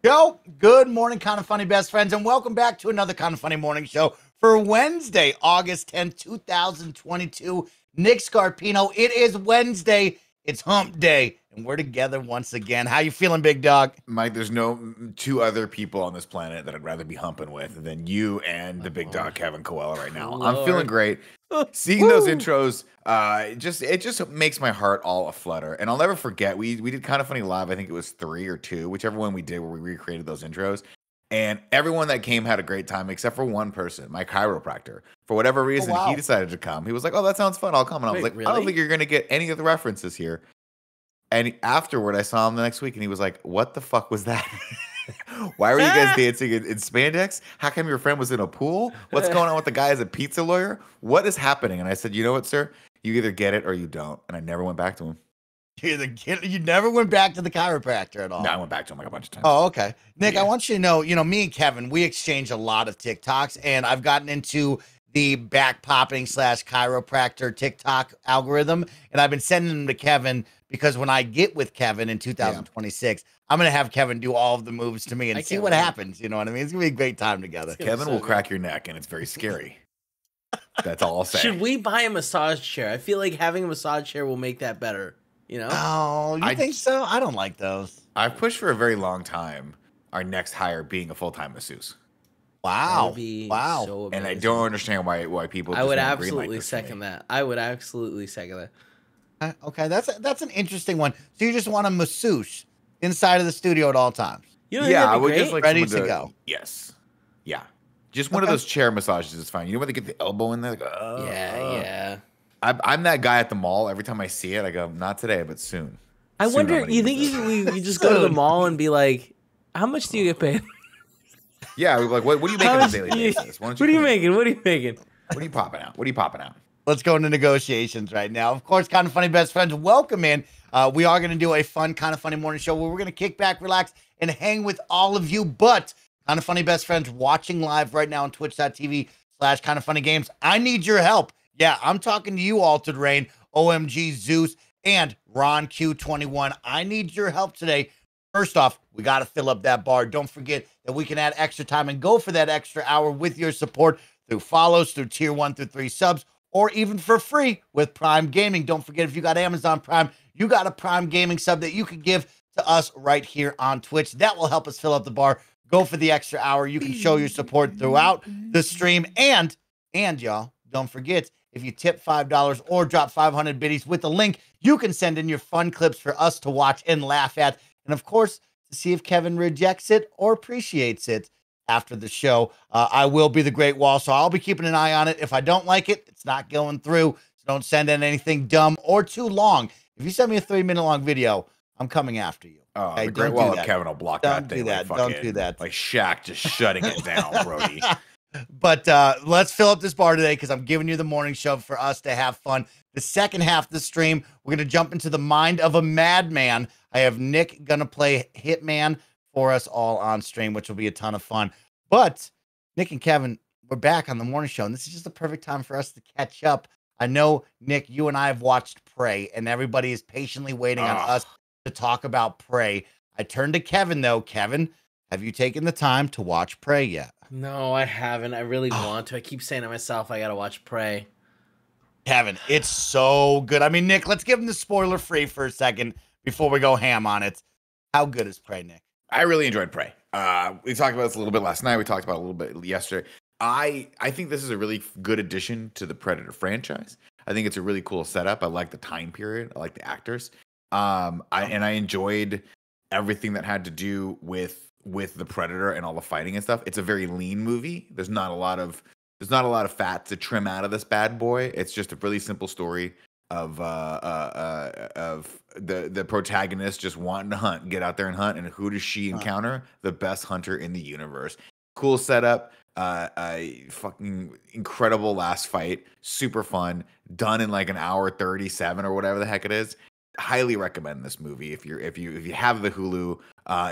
Yo, good morning, kind of funny best friends, and welcome back to another kind of funny morning show for Wednesday, August 10th, 2022. Nick Scarpino. It is Wednesday. It's hump day, and we're together once again. How you feeling, big dog? Mike, there's no two other people on this planet that I'd rather be humping with than you and the big dog Kevin Coelho right now. Lord. I'm feeling great. Seeing those intros, it just makes my heart all aflutter. And I'll never forget, we did Kind of Funny Live. I think it was 3 or 2, whichever one we did, where we recreated those intros. And everyone that came had a great time, except for one person, my chiropractor. For whatever reason, he decided to come. He was like, "Oh, that sounds fun. I'll come." And I was like, really? "I don't think you're going to get any of the references here." And afterward, I saw him the next week, and he was like, "What the fuck was that? Why were you guys dancing in spandex? How come your friend was in a pool? What's going on with the guy as a pizza lawyer? What is happening?" And I said, "You know what, sir? You either get it or you don't." And I never went back to him. You never went back to the chiropractor at all? No, I went back to him like a bunch of times. Oh, okay. Nick, I want you to know, me and Kevin, we exchange a lot of TikToks, and I've gotten into the back popping / chiropractor TikTok algorithm, and I've been sending them to Kevin because when I get with Kevin in 2026, I'm going to have Kevin do all of the moves to me and see what happens. You know what I mean? It's going to be a great time together. Kevin will crack your neck, and it's very scary. That's all I'll say. Should we buy a massage chair? I feel like having a massage chair will make that better. You know? Oh, you think so? I don't like those. I've pushed for a very long time our next hire being a full-time masseuse. Wow. Wow. So and I don't understand why people. I would absolutely second that. I would absolutely second that. Okay, that's an interesting one. So you just want a masseuse inside of the studio at all times? Yeah, I would just like ready to go. Yes. Yeah. Just one of those chair massages is fine. You know when they get the elbow in there? Like, yeah. I'm that guy at the mall. Every time I see it, I go, "Not today, but soon." I wonder. You think you just go to the mall and be like, "How much do you get paid?" Yeah, like what do you make on a daily basis? What are you making? What are you making? What are you popping out? What are you popping out? Let's go into negotiations right now. Of course, kind of funny best friends, welcome in. We are going to do a fun, kind of funny morning show where we're going to kick back, relax, and hang with all of you. But kind of funny best friends watching live right now on twitch.tv/kind of funny games. I need your help. Yeah, I'm talking to you, Altered Rain, OMG Zeus, and Ron Q21. I need your help today. First off, we got to fill up that bar. Don't forget that we can add extra time and go for that extra hour with your support through follows, through tier 1 through 3 subs, or even for free with Prime Gaming. Don't forget, if you got Amazon Prime, you got a Prime Gaming sub that you can give to us right here on Twitch. That will help us fill up the bar. Go for the extra hour. You can show your support throughout the stream. And y'all, don't forget, if you tip $5 or drop 500 biddies with the link, you can send in your fun clips for us to watch and laugh at. And of course, to see if Kevin rejects it or appreciates it after the show. I will be the Great Wall, so I'll be keeping an eye on it. If I don't like it, it's not going through. So don't send in anything dumb or too long. If you send me a 3-minute long video, I'm coming after you. Oh, okay? The Great Wall of Kevin will block that thing. Don't do that. Like Shaq just shutting it down, Brody. But let's fill up this bar today because I'm giving you the morning show for us to have fun. The second half of the stream, we're going to jump into the mind of a madman. I have Nick going to play Hitman for us all on stream, which will be a ton of fun. But Nick and Kevin, we're back on the morning show, and this is just the perfect time for us to catch up. I know, Nick, you and I have watched Prey, and everybody is patiently waiting on us to talk about Prey. I turn to Kevin, though. Kevin, have you taken the time to watch Prey yet? No, I haven't. I really want to. I keep saying to myself, I got to watch Prey. Kevin, it's so good. I mean, Nick, let's give him the spoiler free for a second before we go ham on it. How good is Prey, Nick? I really enjoyed Prey. We talked about this a little bit last night. We talked about it a little bit yesterday. I think this is a really good addition to the Predator franchise. I think it's a really cool setup. I like the time period. I like the actors. I enjoyed everything that had to do with the Predator and all the fighting and stuff. It's a very lean movie. There's not a lot of fat to trim out of this bad boy. It's just a really simple story of the protagonist just wanting to hunt, get out there and hunt, and who does she encounter? The best hunter in the universe. Cool setup. A fucking incredible last fight. Super fun. Done in like an hour 37 or whatever the heck it is. Highly recommend this movie if you have the Hulu.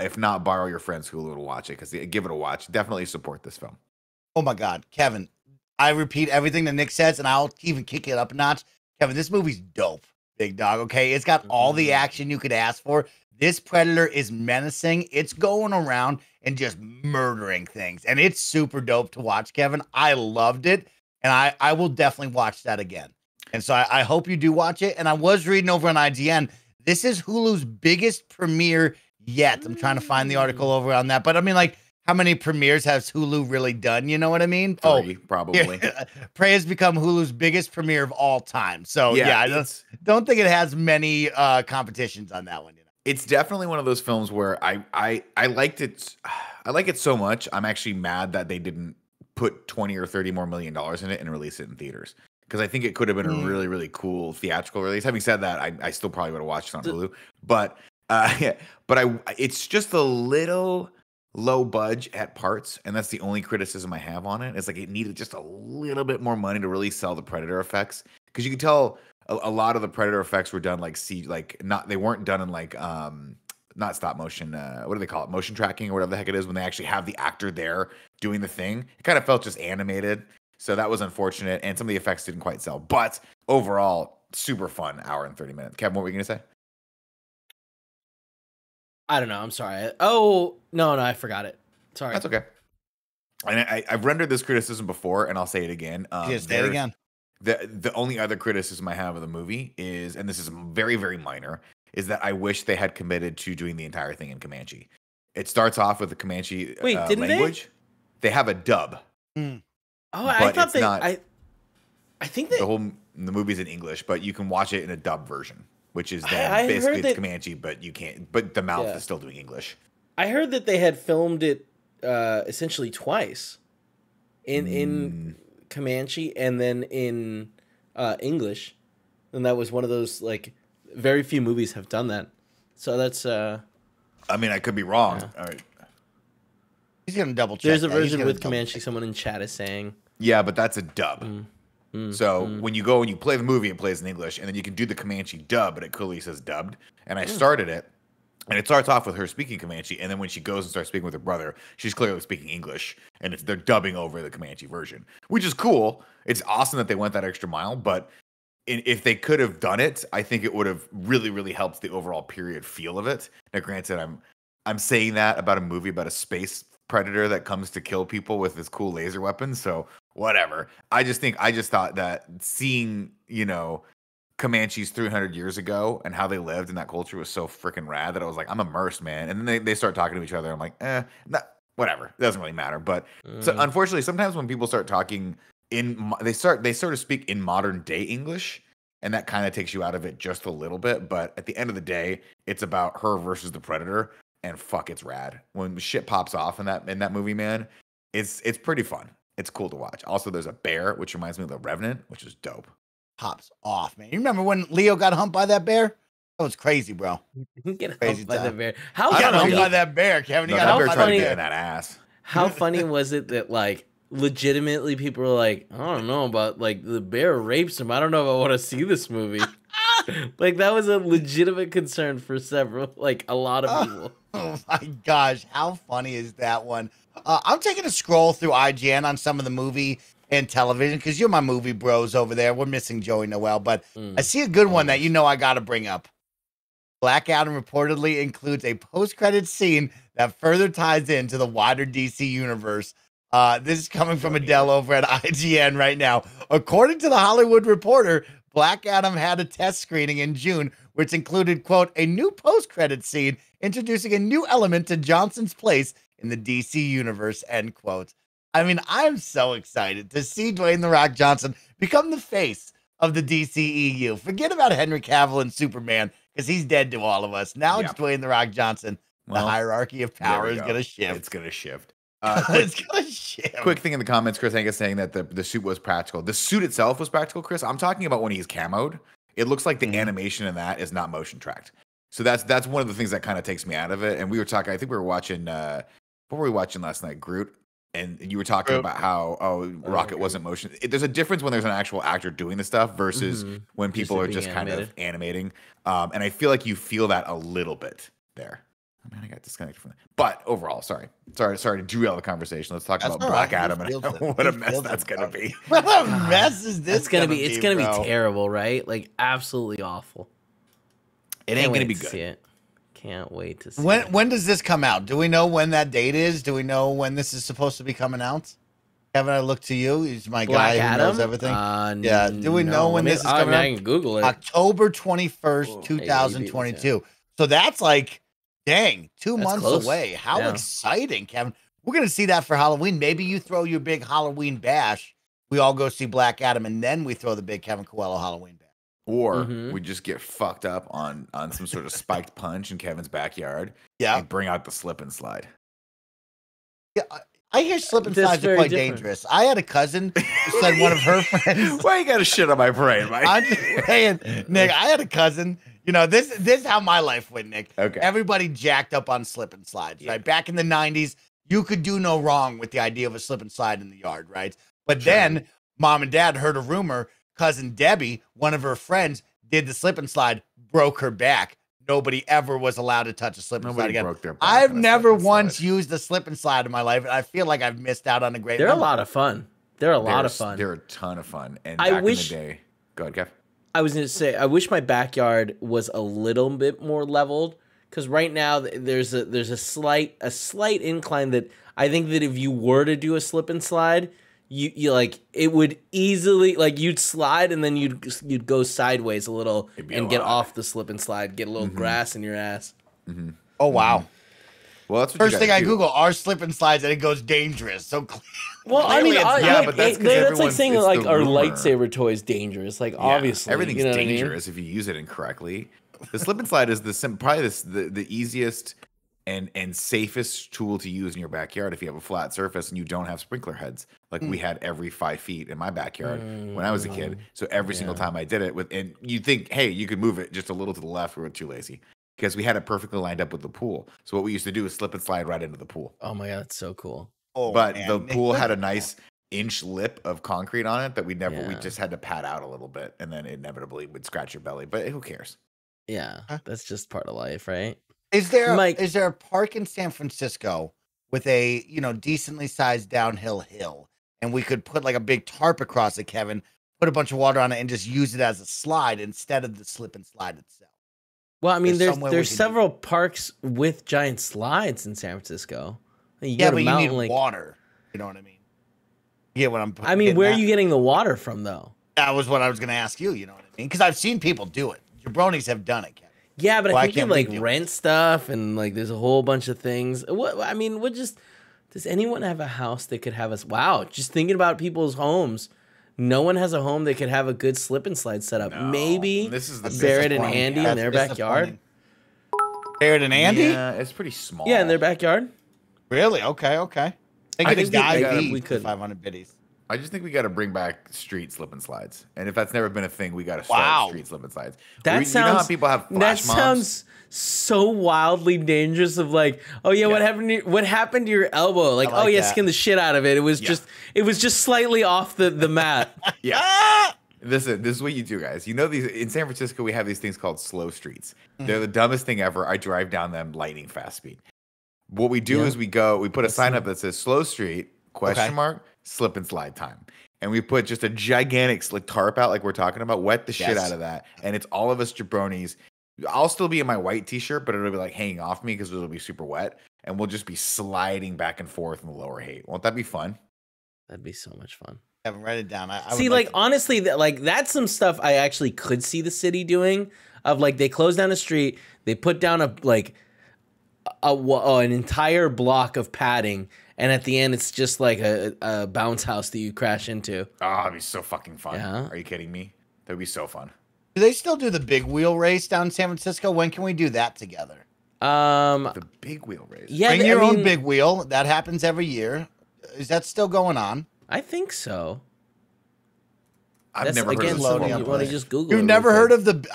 If not, borrow your friend's Hulu to watch it, because give it a watch. Definitely support this film. Oh my God, Kevin! I repeat everything that Nick says, and I'll even kick it up a notch. Kevin, this movie's dope, big dog. Okay, it's got all the action you could ask for. This predator is menacing. It's going around and just murdering things. And it's super dope to watch, Kevin. I loved it. And I will definitely watch that again. And so I hope you do watch it. And I was reading over on IGN. This is Hulu's biggest premiere yet. I'm trying to find the article over on that. But I mean, like, how many premieres has Hulu really done? You know what I mean? Three, probably. Prey has become Hulu's biggest premiere of all time. So yeah, I don't think it has many competitions on that one. You know? It's definitely one of those films where I liked it. I like it so much. I'm actually mad that they didn't put 20 or 30 more $million in it and release it in theaters. Because I think it could have been a really, really cool theatrical release. Having said that, I still probably would have watched it on Hulu. But it's just a little low budge at parts, and that's the only criticism I have on it. It's like it needed just a little bit more money to really sell the Predator effects, because you can tell a lot of the Predator effects were done they weren't done in like not stop motion, what do they call it, motion tracking or whatever the heck it is, when they actually have the actor there doing the thing. It kind of felt just animated, so that was unfortunate, and some of the effects didn't quite sell. But overall, super fun hour and 30 minutes. Kevin, what were you gonna say? I don't know. I'm sorry. Oh, no, I Sorry. That's okay. And I've rendered this criticism before, and I'll say it again. Say it again. The only other criticism I have of the movie is, and this is very, very minor, is that I wish they had committed to doing the entire thing in Comanche. It starts off with the Comanche language. They have a dub. Oh, I thought I think that the movie's in English, but you can watch it in a dub version, which is then basically it's Comanche, but you can't. But the mouth is still doing English. I heard that they had filmed it essentially twice, in Comanche and then in English, and that was one of those, like, very few movies have done that. So that's. I mean, I could be wrong. Yeah. All right. He's gonna double check. There's a version with Comanche. Someone in chat is saying. Yeah, but that's a dub. So when you go and you play the movie, it plays in English, and then you can do the Comanche dub, but it clearly says dubbed. And I started it, and it starts off with her speaking Comanche, and then when she goes and starts speaking with her brother, she's clearly speaking English, and they're dubbing over the Comanche version, which is cool. It's awesome that they went that extra mile, but if they could have done it, I think it would have really, really helped the overall period feel of it. Now, granted, I'm saying that about a movie about a space predator that comes to kill people with this cool laser weapon, so whatever. I just thought that seeing, Comanches 300 years ago and how they lived in that culture was so freaking rad that I was like, I'm immersed, man. And then they start talking to each other. I'm like, whatever. It doesn't really matter. But so unfortunately, sometimes when people start talking they sort of speak in modern day English, and that kind of takes you out of it just a little bit. But at the end of the day, it's about her versus the predator, and fuck, it's rad. When shit pops off in that movie, man, it's pretty fun. It's cool to watch. Also, there's a bear, which reminds me of The Revenant, which is dope. Pops off, man. You remember when Leo got humped by that bear? That was crazy, bro. Get crazy humped by the bear. How got humped by that bear, Kevin? No, that bear tried to get in that ass. How funny was it that, like, legitimately people were like, I don't know about, like, the bear rapes him. I don't know if I want to see this movie. Like, that was a legitimate concern for a lot of people. Oh my gosh, how funny is that one? I'm taking a scroll through IGN on some of the movie and television, because you're my movie bros over there. We're missing Joey Noel, but I see a good one that I got to bring up. Black Adam reportedly includes a post-credits scene that further ties into the wider DC universe. This is coming from Adele over at IGN right now. According to the Hollywood Reporter, Black Adam had a test screening in June, which included, quote, a new post-credits scene introducing a new element to Johnson's place in the DC universe, end quote. I mean, I'm so excited to see Dwayne "The Rock" Johnson become the face of the DCEU. Forget about Henry Cavill and Superman, because he's dead to all of us. Now it's Dwayne "The Rock" Johnson. The hierarchy of power is going to shift. It's going to shift. It's going to shift. Quick thing in the comments, Chris Angus saying that the suit was practical. The suit itself was practical, Chris. I'm talking about when he's camoed. It looks like the animation in that is not motion tracked. So that's one of the things that kind of takes me out of it. And we were talking, I think we were watching, what were we watching last night? Groot. And you were talking about how, Rocket wasn't motion. There's a difference when there's an actual actor doing the stuff versus when people are just kind of animating. And I feel like you feel that a little bit there. Oh, man, I got disconnected from that. But overall, sorry to derail the conversation. Let's talk about Black Adam and what a mess that's going to be. What a mess is this? It's going to be terrible, right? Like, absolutely awful. It ain't going to be good. Can't wait to see. When does this come out? Do we know when that date is? Do we know when this is supposed to be coming out? Kevin, I look to you. He's my Black guy who Adam? knows everything. Yeah. Do we know when this is coming I out? can Google it. October 21st, Oh, 2022. So that's like, dang, 2 That's months close. away. How Yeah. exciting, Kevin. We're going to see that for Halloween. Maybe you throw your big Halloween bash. We all go see Black Adam, and then we throw the big Kevin Coelho Halloween bash. Or Mhm. we just get fucked up on some sort of spiked punch in Kevin's backyard. Yeah. And bring out the slip and slide. Yeah, I hear slip and That's slides are very quite different. dangerous. I had a cousin who said one of her friends. Why you got to shit on my parade, Mike? I'm just saying, Nick, I had a cousin. You know, this is how my life went, Nick. Okay. Everybody jacked up on slip and slides, right? Back in the 90s, you could do no wrong with the idea of a slip and slide in the yard, right? But Sure. then mom and dad heard a rumor. Cousin Debbie, one of her friends, did the slip and slide, broke her back. Nobody ever was allowed to touch a slip and slide Nobody again. broke their back I've on a never slip and once slide. used a slip and slide in my life, and I feel like I've missed out on a great They're a memory. lot of fun. They're a lot of They're- fun. They're a ton of fun. And I back wish- in the day, go ahead, Kev. I was gonna say, I wish my backyard was a little bit more leveled, because right now there's a slight incline that I think that if you were to do a slip and slide, you like it would easily, like, you'd slide and then you'd go sideways a little It'd be and a get lot. off the slip and slide, get a little grass in your ass. Oh, wow. Well, that's what First you thing gotta I do. Google are slip and slides, and it goes dangerous. So Well, I Clearly mean, it's not, like, but that's 'cause that's like everyone's- saying it's like the our rumor. lightsaber toy is dangerous. Like, Yeah, obviously, everything's you know what I mean? dangerous if you use it incorrectly. The slip and slide is probably the easiest and safest tool to use in your backyard if you have a flat surface and you don't have sprinkler heads like we had every 5 feet in my backyard when I was a kid. So every single time I did it and you think, hey, you could move it just a little to the left, we were too lazy because we had it perfectly lined up with the pool. So what we used to do is slip and slide right into the pool. Oh my god, that's so cool. But man, the Nick, pool look had a at nice inch lip of concrete on it that we Yeah. just had to pat out a little bit and then inevitably would scratch your belly. But who cares? Yeah, Huh? that's just part of life, right? Is there Mike- is there a park in San Francisco with a decently sized downhill hill, and we could put like a big tarp across it, Kevin, put a bunch of water on it, and just use it as a slide instead of the slip and slide itself? Well, I mean, There's somewhere we there's could do several parks with giant slides in San Francisco. You Yeah, go to but you Mountain need Lake. water. You know what I mean? You get what I'm. I mean, getting where are at? you getting the water from, though? That was what I was going to ask you. You know what I mean? Because I've seen people do it. Jabronis have done it, Kevin. Yeah, but Why I think you can't we like do it? rent stuff and like there's a whole bunch of things. What I mean, what just does anyone have a house that could have us? Wow, just thinking about people's homes. No one has a home that could have a good slip and slide set up. No, Maybe this is the Barrett and disappointing Andy in part. their That's backyard. disappointing. Barrett and Andy? Yeah, it's pretty small. Yeah, in their backyard. Really? Okay. They I could think have we- guy we for could. 500 biddies. I just think we got to bring back street slip and slides. And if that's never been a thing, we got to start Wow. street slip and slides. That you sounds. know how people have that flash mobs? sounds so wildly dangerous. Of like, oh yeah, what Yeah. happened? What happened to your elbow? Like, like oh yeah, that. skin the shit out of it. It was Yeah. just slightly off the mat. Yeah. Ah! Listen, this is what you do, guys. You know these in San Francisco, we have these things called slow streets. They're the dumbest thing ever. I drive down them lightning fast speed. What we do Yeah. is we put a sign up that says slow street, question mark, slip and slide time. And we put just a gigantic slick tarp out like we're talking about, wet the shit Yes. out of that. And it's all of us jabronis. I'll still be in my white t-shirt, but it'll be like hanging off me because it'll be super wet. And we'll just be sliding back and forth in the lower Haight. Won't that be fun? That'd be so much fun. Kevin, write it down. I See, would like to- honestly, that's some stuff I actually could see the city doing. Of like they close down a street, they put down an entire block of padding, and at the end it's just like a bounce house that you crash into. Oh, it'd be so fucking fun. Yeah. Are you kidding me? That'd be so fun. do they still do the big wheel race down in San Francisco? When can we do that together? The big wheel race. Yeah, Bring I your own mean, big wheel. That happens every year. Is that still going on? I think so. I've That's, never heard again, of this slowly something before. you want to play. just Google. You've it never real heard quick. of the?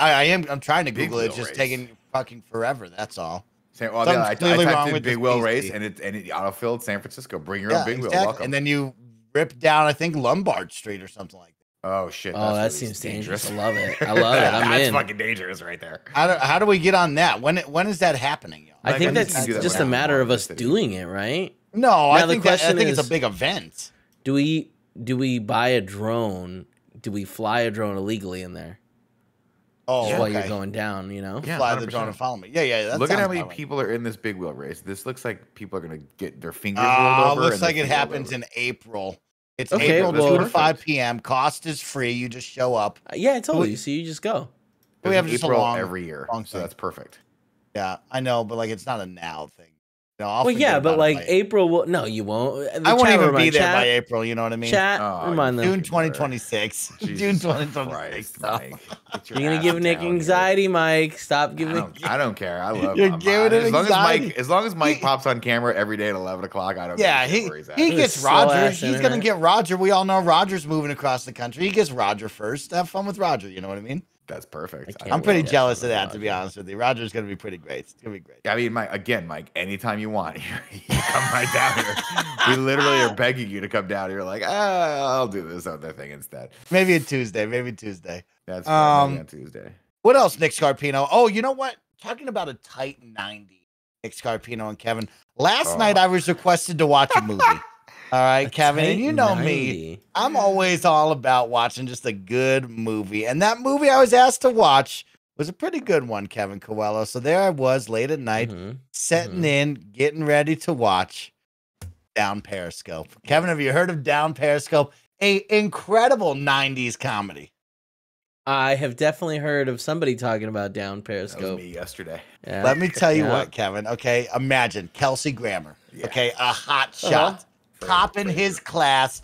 I'm trying to Big Google it. wheel Just race. taking fucking forever. That's all. Well, Something's yeah, I clearly typed wrong in with big this wheel PC. race and it autofilled San Francisco. Bring your Yeah, own big wheel. exactly. Welcome. And then you rip down, I think Lombard Street or something like that. Oh shit! Oh, that really seems dangerous. I love it. I love it. I'm That's in. fucking dangerous right there. How do we get on that? When is that happening? Y'all? I think I think that's you can do that just right a now matter in of the us city. doing it, right? No, Now, I the think I think it's question a big event. Do we buy a drone? Do we fly a drone illegally in there? Oh, Just while you're okay. going down, you know. Yeah, Fly the drone 100%. and follow me. Yeah. That Look at how sounds many about right. people are in this big wheel race. This looks like people are gonna get their fingers rolled over. Looks and their like it feet rolled happens over. in April. It's Okay, April well- 2 to 5 p.m. Cost is free. You just show up. Yeah, I told you. So you just go. We There's have an just a April long, every year, long so thing. that's perfect. Yeah, I know, but like it's not a now thing. You know, I'll Well, forget yeah, but about it like by- April will. No, you won't. I won't even be remind there by chat, April. You know what I mean? Chat, Oh, remind them. June fucking 2026. June Jesus 2026. Christ, Mike. Get your You're gonna ass give Nick down here. anxiety, Mike. Stop giving. I don't care. I love You're him. giving him anxiety. As long as Mike He- pops on camera every day at 11 o'clock, I don't Yeah, give a shit where he's at. he With gets slow Roger. ass He's gonna internet. get Roger. We all know Roger's moving across the country. He gets Roger first. Have fun with Roger. You know what I mean? That's perfect. I can't I'm wait pretty to have jealous fun of with that, to be Roger. honest with you. Roger's gonna be pretty great. It's gonna be great. I mean, Mike, anytime you want, you come right down here. We literally are begging you to come down. You're like, I'll do this other thing instead. Maybe a Tuesday. Maybe Tuesday. That's fine. Maybe on Tuesday. What else, Nick Scarpino? Oh, you know what? Talking about a tight 90, Nick Scarpino and Kevin. Last night I was requested to watch a movie. All right, A Kevin, and tight you know 90. me. I'm always all about watching just a good movie. And that movie I was asked to watch was a pretty good one, Kevin Coelho. So there I was late at night, Mhm. setting in, getting ready to watch Down Periscope. Kevin, have you heard of Down Periscope? A incredible 90s comedy. I have definitely heard of somebody talking about Down That was Periscope. me yesterday. Yeah. Let me tell you Yeah. what, Kevin. Okay, imagine Kelsey Grammer. Yeah. Okay, a hot shot, top in his class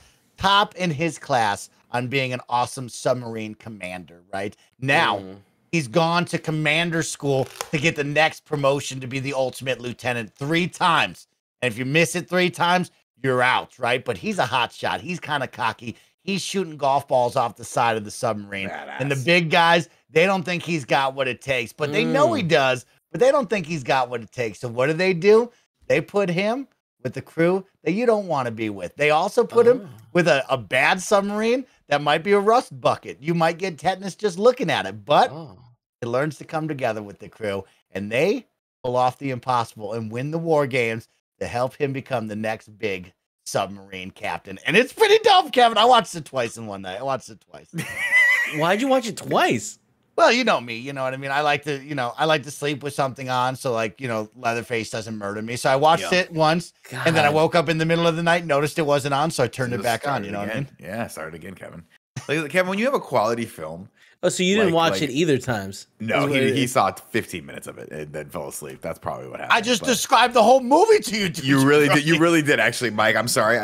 on being an awesome submarine commander. Right now, Mm. he's gone to commander school to get the next promotion to be the ultimate lieutenant 3 times. And if you miss it 3 times, you're out. Right? But he's a hot shot. He's kind of cocky. He's shooting golf balls off the side of the submarine. And the Badass. big guys, they don't think he's got what it takes, but they know he does, but they don't think he's got what it takes. So what do? They put him with the crew that you don't want to be with. They also put him with a bad submarine that might be a rust bucket. You might get tetanus just looking at it, but Oh. he learns to come together with the crew, and they pull off the impossible and win the war games to help him become the next big submarine captain. And it's pretty dope, Kevin. I watched it twice in one night. I watched it twice. Why'd you watch it twice? Well, you know me, you know what I mean? I like to sleep with something on so like, Leatherface doesn't murder me. So I watched it once and then I God. woke up in the middle of the night, noticed it wasn't on, so I turned it Just back on, started you know what I again. mean? Yeah, start again, Kevin. Like, Kevin, when you have a quality film, Oh, so you didn't Like- watch like- it either times? no, Is what it he is. saw 15 minutes of it and then fell asleep. That's probably what happened. I just but- described the whole movie to you. dude. You really did. You really did, actually, Mike. I'm sorry.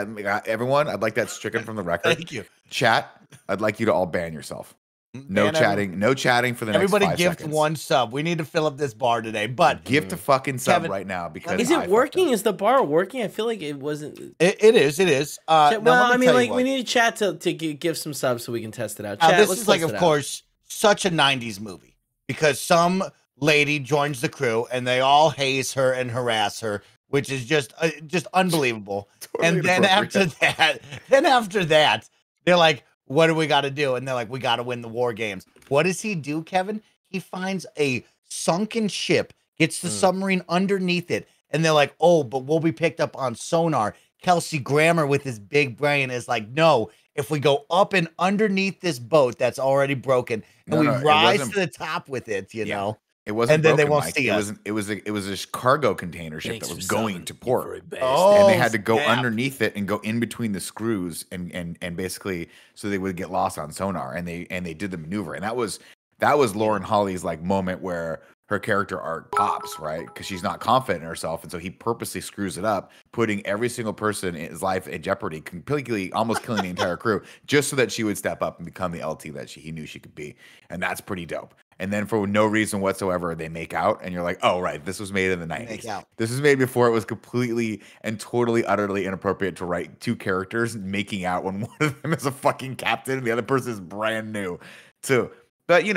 Everyone, I'd like that stricken from the record. Thank you. Chat, I'd like you to all ban yourself. No Man, chatting. No chatting for the Everybody next 5 gift seconds. one sub. We need to fill up this bar today. But Gift a fucking sub Kevin, right now because Is I it fucked working? up. Is the bar working? I feel like it wasn't. it is. Now, Well, let me I mean, tell you like what. we need to chat to give some subs so we can test it out. Now, Chat, this let's is like, test of it out. course, such a 90s movie because some lady joins the crew and they all haze her and harass her, which is just unbelievable. Totally And then after that, they're like, what do we got to do? And they're like, we got to win the war games. What does he do, Kevin? He finds a sunken ship, gets the submarine underneath it, and they're like, oh, but we'll be picked up on sonar. Kelsey Grammer with his big brain is like, no, if we go up and underneath this boat that's already broken and No, we no, it rise wasn't- to the top with it, you Yeah. know? It wasn't. And then they broken, won't Mike. see it us. It was a cargo container ship that was going to port. Oh, And they had to go snap. underneath it and go in between the screws and basically so they would get lost on sonar and they did the maneuver and that was Lauren Holly's like moment where her character arc pops, right? Because she's not confident in herself, and so he purposely screws it up, putting every single person in his life in jeopardy, completely almost killing the entire crew, just so that she would step up and become the LT that he knew she could be, and that's pretty dope. And then for no reason whatsoever, they make out, and you're like, oh right, this was made in the 90s. Make out. This was made before it was completely and totally, utterly inappropriate to write 2 characters making out when one of them is a fucking captain and the other person is brand new, too. But a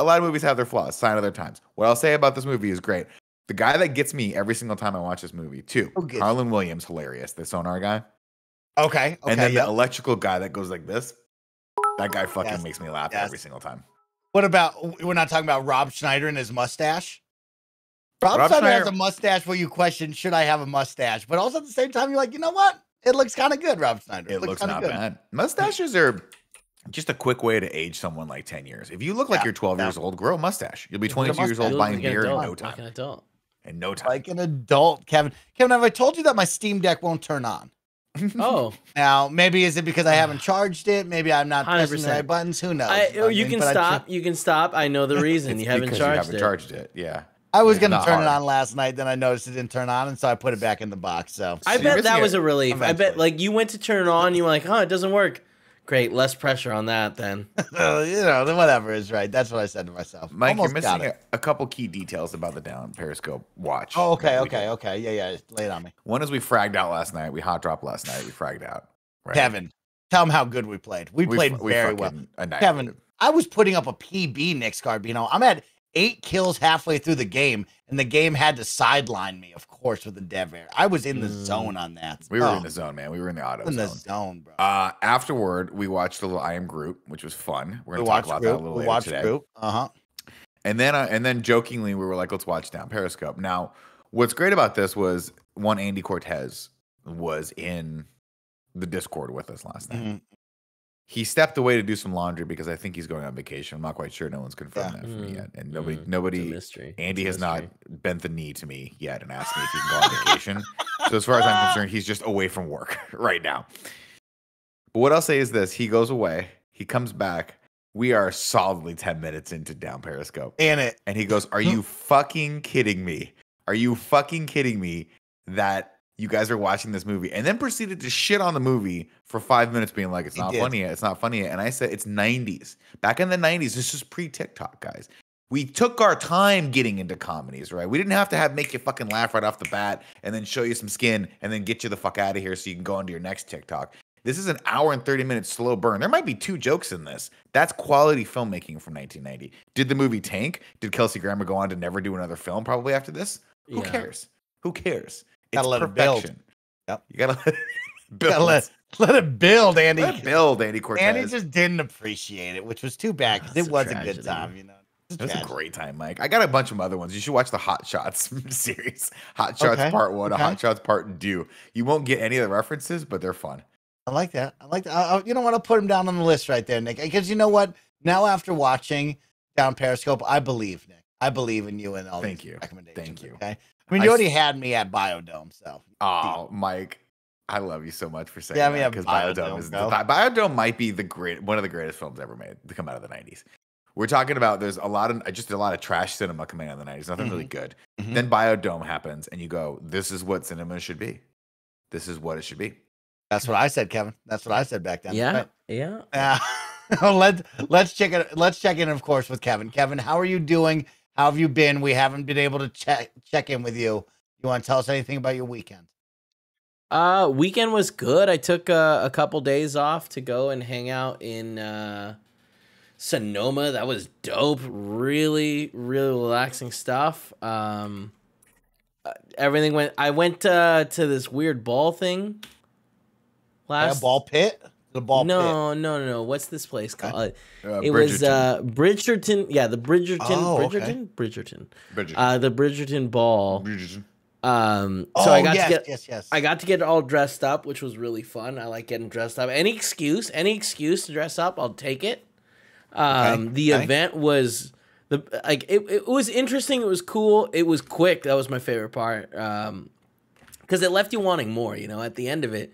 lot of movies have their flaws, sign of their times. What I'll say about this movie is great. The guy that gets me every single time I watch this movie, too, Who gets you? Harlan Williams, hilarious, the sonar guy. Okay. And then yep. the electrical guy that goes like this, that guy fucking Yes, makes me laugh yes. every single time. What about, we're not talking about Rob Schneider and his mustache? Rob Rob Schneider has Schneider- a mustache where you question, should I have a mustache? But also at the same time, you're like, you know what? It looks kind of good, Rob Schneider. It looks kinda not good. bad. Mustaches are just a quick way to age someone like 10 years. If you look like you're 12 years old, grow a mustache. You'll be 22 years old You look buying like an beer in adult, no time. like an adult. In no time. Like an adult, Kevin. Kevin, have I told you that my Steam Deck won't turn on? Oh, Now, maybe is it because I haven't charged it? Maybe I'm not pressing the 100%. right buttons. Who knows? You know what I You mean? can But stop. You can stop. I know the reason. It's You haven't because charged it. charged it. Yeah. I was going to Not turn it hard. on last night, then I noticed it didn't turn on, and so I put it back in the box. So I So you're bet missing that was it a relief. I bet eventually. like you went to turn it on, you were like, "Oh, it doesn't work." Great, less pressure on that then. then whatever is right. That's what I said to myself. Mike, Almost you're got missing it. a couple key details about the Down Periscope watch. Oh, okay, that we did. okay. Yeah. Lay it on me. One is we fragged out last night. We hot dropped last night. We fragged out. Right? Kevin, tell them how good we played. We played very well. Annihilated. Kevin, I was putting up a PB, Nick Scarbino. I'm at 8 kills halfway through the game, and the game had to sideline me, of course, with the dev air. I was in the zone on that. We were in the zone, man. We were in the auto in the zone. zone, bro. Afterward, we watched the little I Am Groot, which was fun. We're We going to talk watched about that a group. little We later watched today. group. Uh-huh. And then jokingly, we were like, let's watch Down Periscope. Now, what's great about this was Andy Cortez was in the Discord with us last night. Mhm. He stepped away to do some laundry because I think he's going on vacation. I'm not quite sure. No one's confirmed Yeah. that for me yet. And It's a nobody, mystery. Andy It's has a not mystery. bent the knee to me yet and asked me if he can go on vacation. So as far as I'm concerned, he's just away from work right now. But what I'll say is this: he goes away, he comes back. We are solidly 10 minutes into Down Periscope. In it. And he goes, "Are you fucking kidding me? Are you fucking kidding me that you guys are watching this movie?" And then proceeded to shit on the movie for 5 minutes, being like, "It's He not did. funny yet. It's not funny yet." And I said, "It's 90s. Back in the 90s, this is pre-TikTok, guys. We took our time getting into comedies, right? We didn't have to make you fucking laugh right off the bat and then show you some skin and then get you the fuck out of here so you can go on to your next TikTok. This is an hour and 30 minutes slow burn. There might be 2 jokes in this. That's quality filmmaking from 1990. Did the movie tank? Did Kelsey Grammer go on to never do another film probably after this? Who Yeah. cares? Who cares? Gotta let it build. Yep. You gotta let it build. Gotta let it build, Andy. Let it build, Andy Cortez. Andy just didn't appreciate it, which was too bad because That's it a was a tragedy. good time, you know. It was a great time, Mike. I got a bunch of other ones. You should watch the Hot Shots series. Hot Shots Okay, Part 1, okay. Hot Shots Part 2. You won't get any of the references, but they're fun. I like that. I like that. You know what? I'll put him down on the list right there, Nick. Because you know what? Now after watching Down Periscope, I believe, Nick. I believe in you and all Thank these you. recommendations. Thank you. Okay. I mean, I you s- already had me at Biodome, so Oh, Mike, I love you so much for saying Yeah, that. we have Because Biodome, bro. Biodome might be one of the greatest films ever made to come out of the 90s. We're talking about there's a lot of trash cinema coming out of the 90s. Nothing really good. Mhm. Then Biodome happens, and you go, "This is what cinema should be. This is what it should be." that's what I said, Kevin. That's what I said back then. Yeah, Right. yeah. Let's check it. Let's check in, of course, with Kevin. Kevin, how are you doing? How have you been? We haven't been able to check in with you. You want to tell us anything about your weekend? Weekend was good. I took a couple days off to go and hang out in Sonoma. That was dope. Really, really relaxing stuff. Everything went. I went to this weird ball thing. A ball pit? The ball pit. No. What's this place called? It Bridgerton. was Bridgerton. Yeah, the Bridgerton. Oh, okay. Bridgerton. Bridgerton. The Bridgerton ball. Bridgerton. So Oh, I got yes, to get. yes. I got to get all dressed up, which was really fun. I like getting dressed up. Any excuse to dress up, I'll take it. The okay. event was it was interesting. It was cool. It was quick. That was my favorite part. Because it left you wanting more. You know, at the end of it,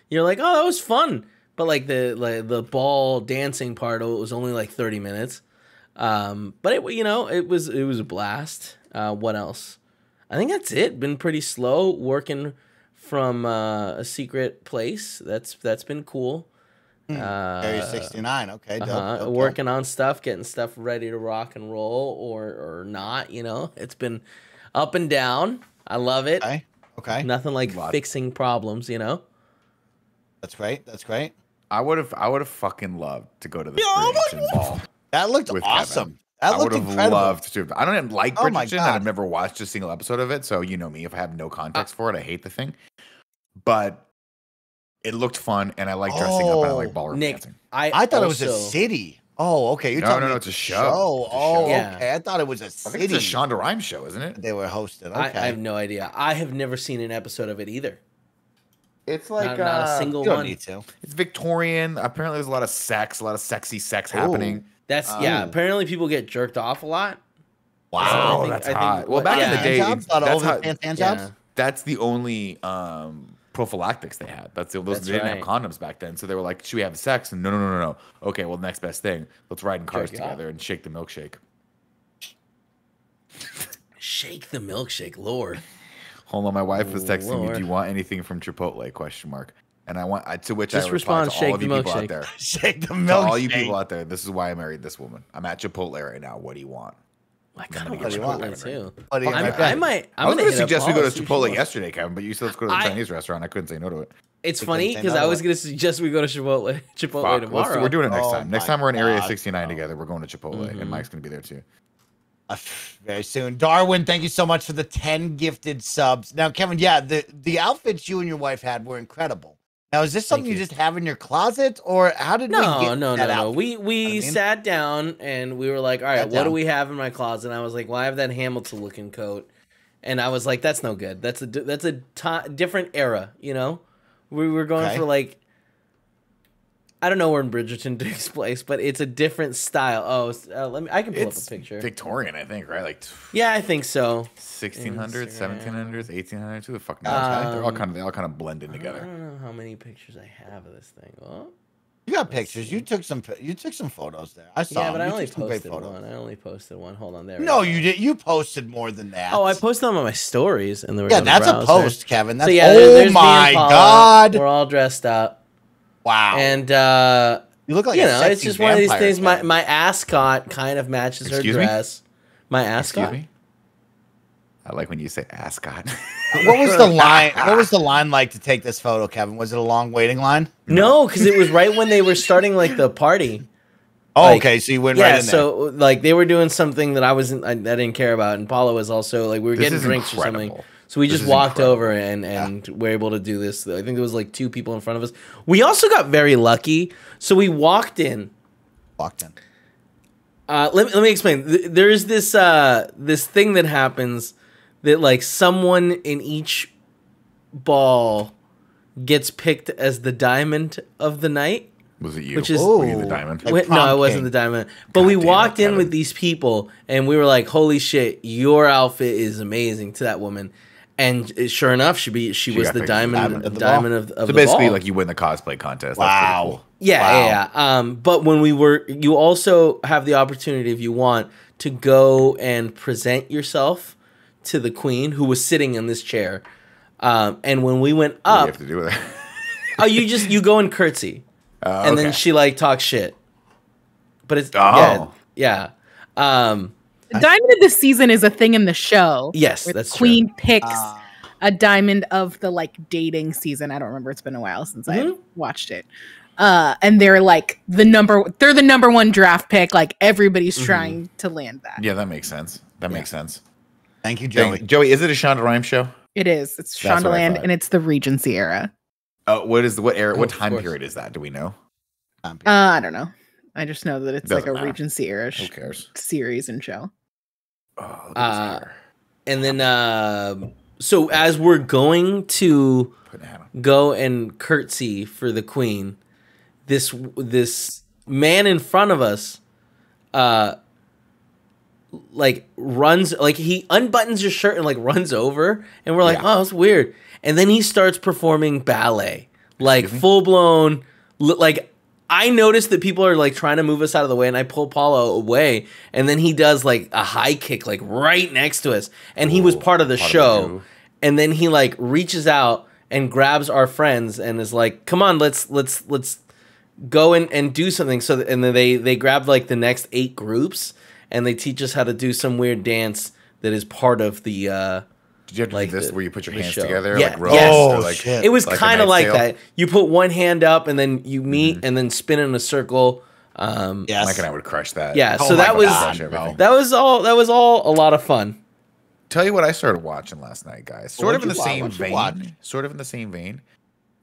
you're like, oh, that was fun. But like the ball dancing part of it was only like 30 minutes. But it was a blast. What else? I think that's it. Been pretty slow working from a secret place. That's been cool. Area 69. Okay, dope. Okay. Working on stuff, getting stuff ready to rock and roll or not. You know, it's been up and down. I love it. Okay. Nothing like fixing problems. You know. That's great. That's great. I would have fucking loved to go to the Bridgerton ball. That looked With awesome. Kevin. That I looked would have incredible. loved to. I don't even like Oh my Bridgerton, and God. I've never watched a single episode of it. So you know me, if I have no context for it, I hate the thing. But it looked fun, and I like dressing up and I like ballroom Nick, dancing. I thought it was a also- city. Oh, okay. You're No, telling no, me no, it's a show. It's a Oh, show. Yeah. okay. I thought it was a I city. think it's a Shonda Rhimes show, isn't it? They were hosted. I Okay. have no idea. I have never seen an episode of it either. It's like not a single You don't one. need to. it's Victorian. Apparently, there's a lot of sex, a lot of sexy sex happening. That's apparently people get jerked off a lot. Wow, I that's think hot. Well, back in the yeah. day, Hand jobs? A lot of that's over how, the pants hand Yeah. jobs? that's the only prophylactics they had. Those That's they didn't right. have condoms back then, so they were like, "Should we have sex?" And no. Okay, well, next best thing, let's ride in cars Jerk it off. together and shake the milkshake. Shake the milkshake, Lord. Hold on, my wife was texting me. Lord. Do you want anything from Chipotle? Question mark. And to which Just I replied respond, to all shake of the you people out milkshake. there. Shake the To milk. all you people out there, this is why I married this woman. I'm at Chipotle right now. What do you want? I gonna kind of get want you want. Chipotle too. What do you I got? might. I was going going to suggest we go to see Chipotle Chipotle. yesterday, Kevin, but you said let's go to the I- Chinese restaurant. I couldn't say no to it. It's We funny couldn't say because no I to was it. going to suggest we go to Chipotle Fuck, tomorrow. we're doing it next Oh time. Next my time we're in Area God, 69 no. together. We're going to Chipotle, Mm-hmm. and Mike's going to be there too. Very soon. Darwin, thank you so much for the 10 gifted subs. Now, Kevin, yeah, the outfits you and your wife had were incredible. Now, is this something you you. just have in your closet, or how did we get No. that outfit? We I mean? sat down and we were like, all right, Sat what do down. we have in my closet? And I was like, well, I have that Hamilton looking coat, and I was like, that's no good. That's a different era, you know. We were going Okay. for like, I don't know where in Bridgerton takes place, but it's a different style. Oh, I can pull up a picture. Victorian, I think, right? Like Yeah, I think so. 1600s, Instagram. 1700s, 1800s. Who the fuck knows? They all kind of blend in I together. don't know how many pictures I have of this thing. Oh, You got pictures. You took some photos there. I saw yeah, but them. I You only took some great posted photos. one. I only posted one. Hold on, there. we No, go. you did. You posted more than that. Oh, I posted them on my stories, and they were Yeah, on the that's a browser. post, Kevin. That's So yeah, oh there's me my and Paula. god! We're all dressed up, Wow. and you look like you a know, sexy it's just one of these vampire, things. Kevin. My ascot kind of matches Excuse her me? dress. My Excuse ascot. me? I like when you say ascot. What was the line? What was the line like to take this photo, Kevin? Was it a long waiting line? No, because it was right when they were starting like the party. Oh, Like, okay. So you went Yeah, right in there. so like they were doing something that I didn't care about, and Paula was also like we were This getting is drinks or something. incredible. So we This just is walked incredible. over and were able to do this. I think there was like 2 people in front of us. We also got very lucky. So we walked in. Walked in. Let me explain. There is this this thing that happens that like someone in each ball gets picked as the diamond of the night. Was it you? Which is- Were you the Ooh. diamond? Like Wait, no, prom it wasn't king. the diamond. But God we damn it, walked in Kevin. with these people, and we were like, "Holy shit, your outfit is amazing!" To that woman, and sure enough, she was got the picked as diamond, diamond of the diamond ball. of So the basically, ball. like you win the cosplay contest. That's Wow. pretty cool. Yeah, Wow. yeah. But when you also have the opportunity, if you want, to go and present yourself to the queen who was sitting in this chair. And when we went What do you up, have to do with it? oh, you go and curtsy, and then Okay. she like talks shit. But it's Oh. yeah. The diamond of the season is a thing in the show. Yes, where that's the queen picks Ah. a diamond of the like dating season. I don't remember. It's been a while since I Mhm. watched it. And they're like they're the number one draft pick. Like everybody's trying to land that. Yeah, that makes sense. That makes sense. Thank you, Joey. Joey, is it a Shonda Rhimes show? It is. It's That's what I Shondaland thought. and it's the Regency era. What era? Oh, What of time course. period is that? Do we know? I don't know. I just know that it's like Doesn't a matter. Regency era Who cares? series and show. Oh, look at this hair. And then so as we're going to Put a hat on. go and curtsy for the queen, this man in front of us like runs, like he unbuttons his shirt and like runs over, and we're like, Yeah. oh, it's weird. And then he starts performing ballet, like Excuse me? full blown. Like I noticed that people are like trying to move us out of the way, and I pull Paulo away, and then he does like a high kick like right next to us, and he was Ooh, part of the part of the show. move. And then he like reaches out and grabs our friends and is like, "Come on, let's go and do something." So and then they grab like the next 8 groups and they teach us how to do some weird dance that is part of the. Did you have to like do this the- where you put your the hands show. together? Yeah, Like ropes, yes. or Oh, like, shit. It was like a kind of knight's like tale? that. You put one hand up and then you meet and then spin in a circle. Yes. Mike and I would crush that. Yeah, Oh so my that was God, everything. that was all a lot of fun. Tell you what I started watching last night, guys. Sort What'd of in you the watch? same What'd you watch? vein. Sort of in the same vein.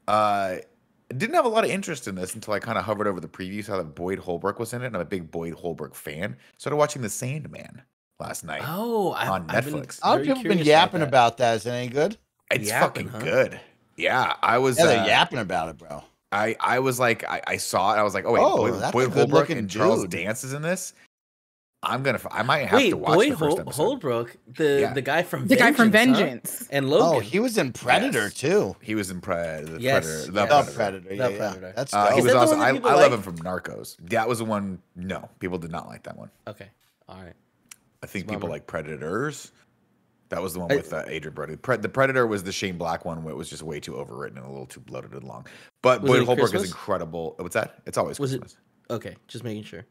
Didn't have a lot of interest in this until I kind of hovered over the preview, saw that Boyd Holbrook was in it, and I'm a big Boyd Holbrook fan. Started watching The Sandman last night. Oh, On I've been Netflix. A lot of very people have been curious yapping that. about that. Is it any good? It's Yapping, fucking huh? good. Yeah, I was. Yeah, they're yapping about it, bro. I was like, I saw it. I was like, oh wait, that's Boyd a Holbrook good-looking and Charles dude. Dance is in this. I might have Wait, to watch Boyd the first episode. Holbrook, the guy from The guy from Vengeance, huh? Vengeance. And Logan. Oh, he was in Predator Yes. too. He was in the Yes, Predator. yes. The Predator. Yeah, The yeah. Predator. That's He dope. Is was that the also. one that I people love like? him from Narcos. That was the one. No, people did not like that one. Okay, all right. I think It's a people bummer. like Predators. That was the one with Adrian Brody. The Predator was the Shane Black one, where it was just way too overwritten and a little too bloated and long. But Was it Boyd at Holbrook is Christmas? incredible. What's that? It's always Was it- Christmas. Okay, just making sure.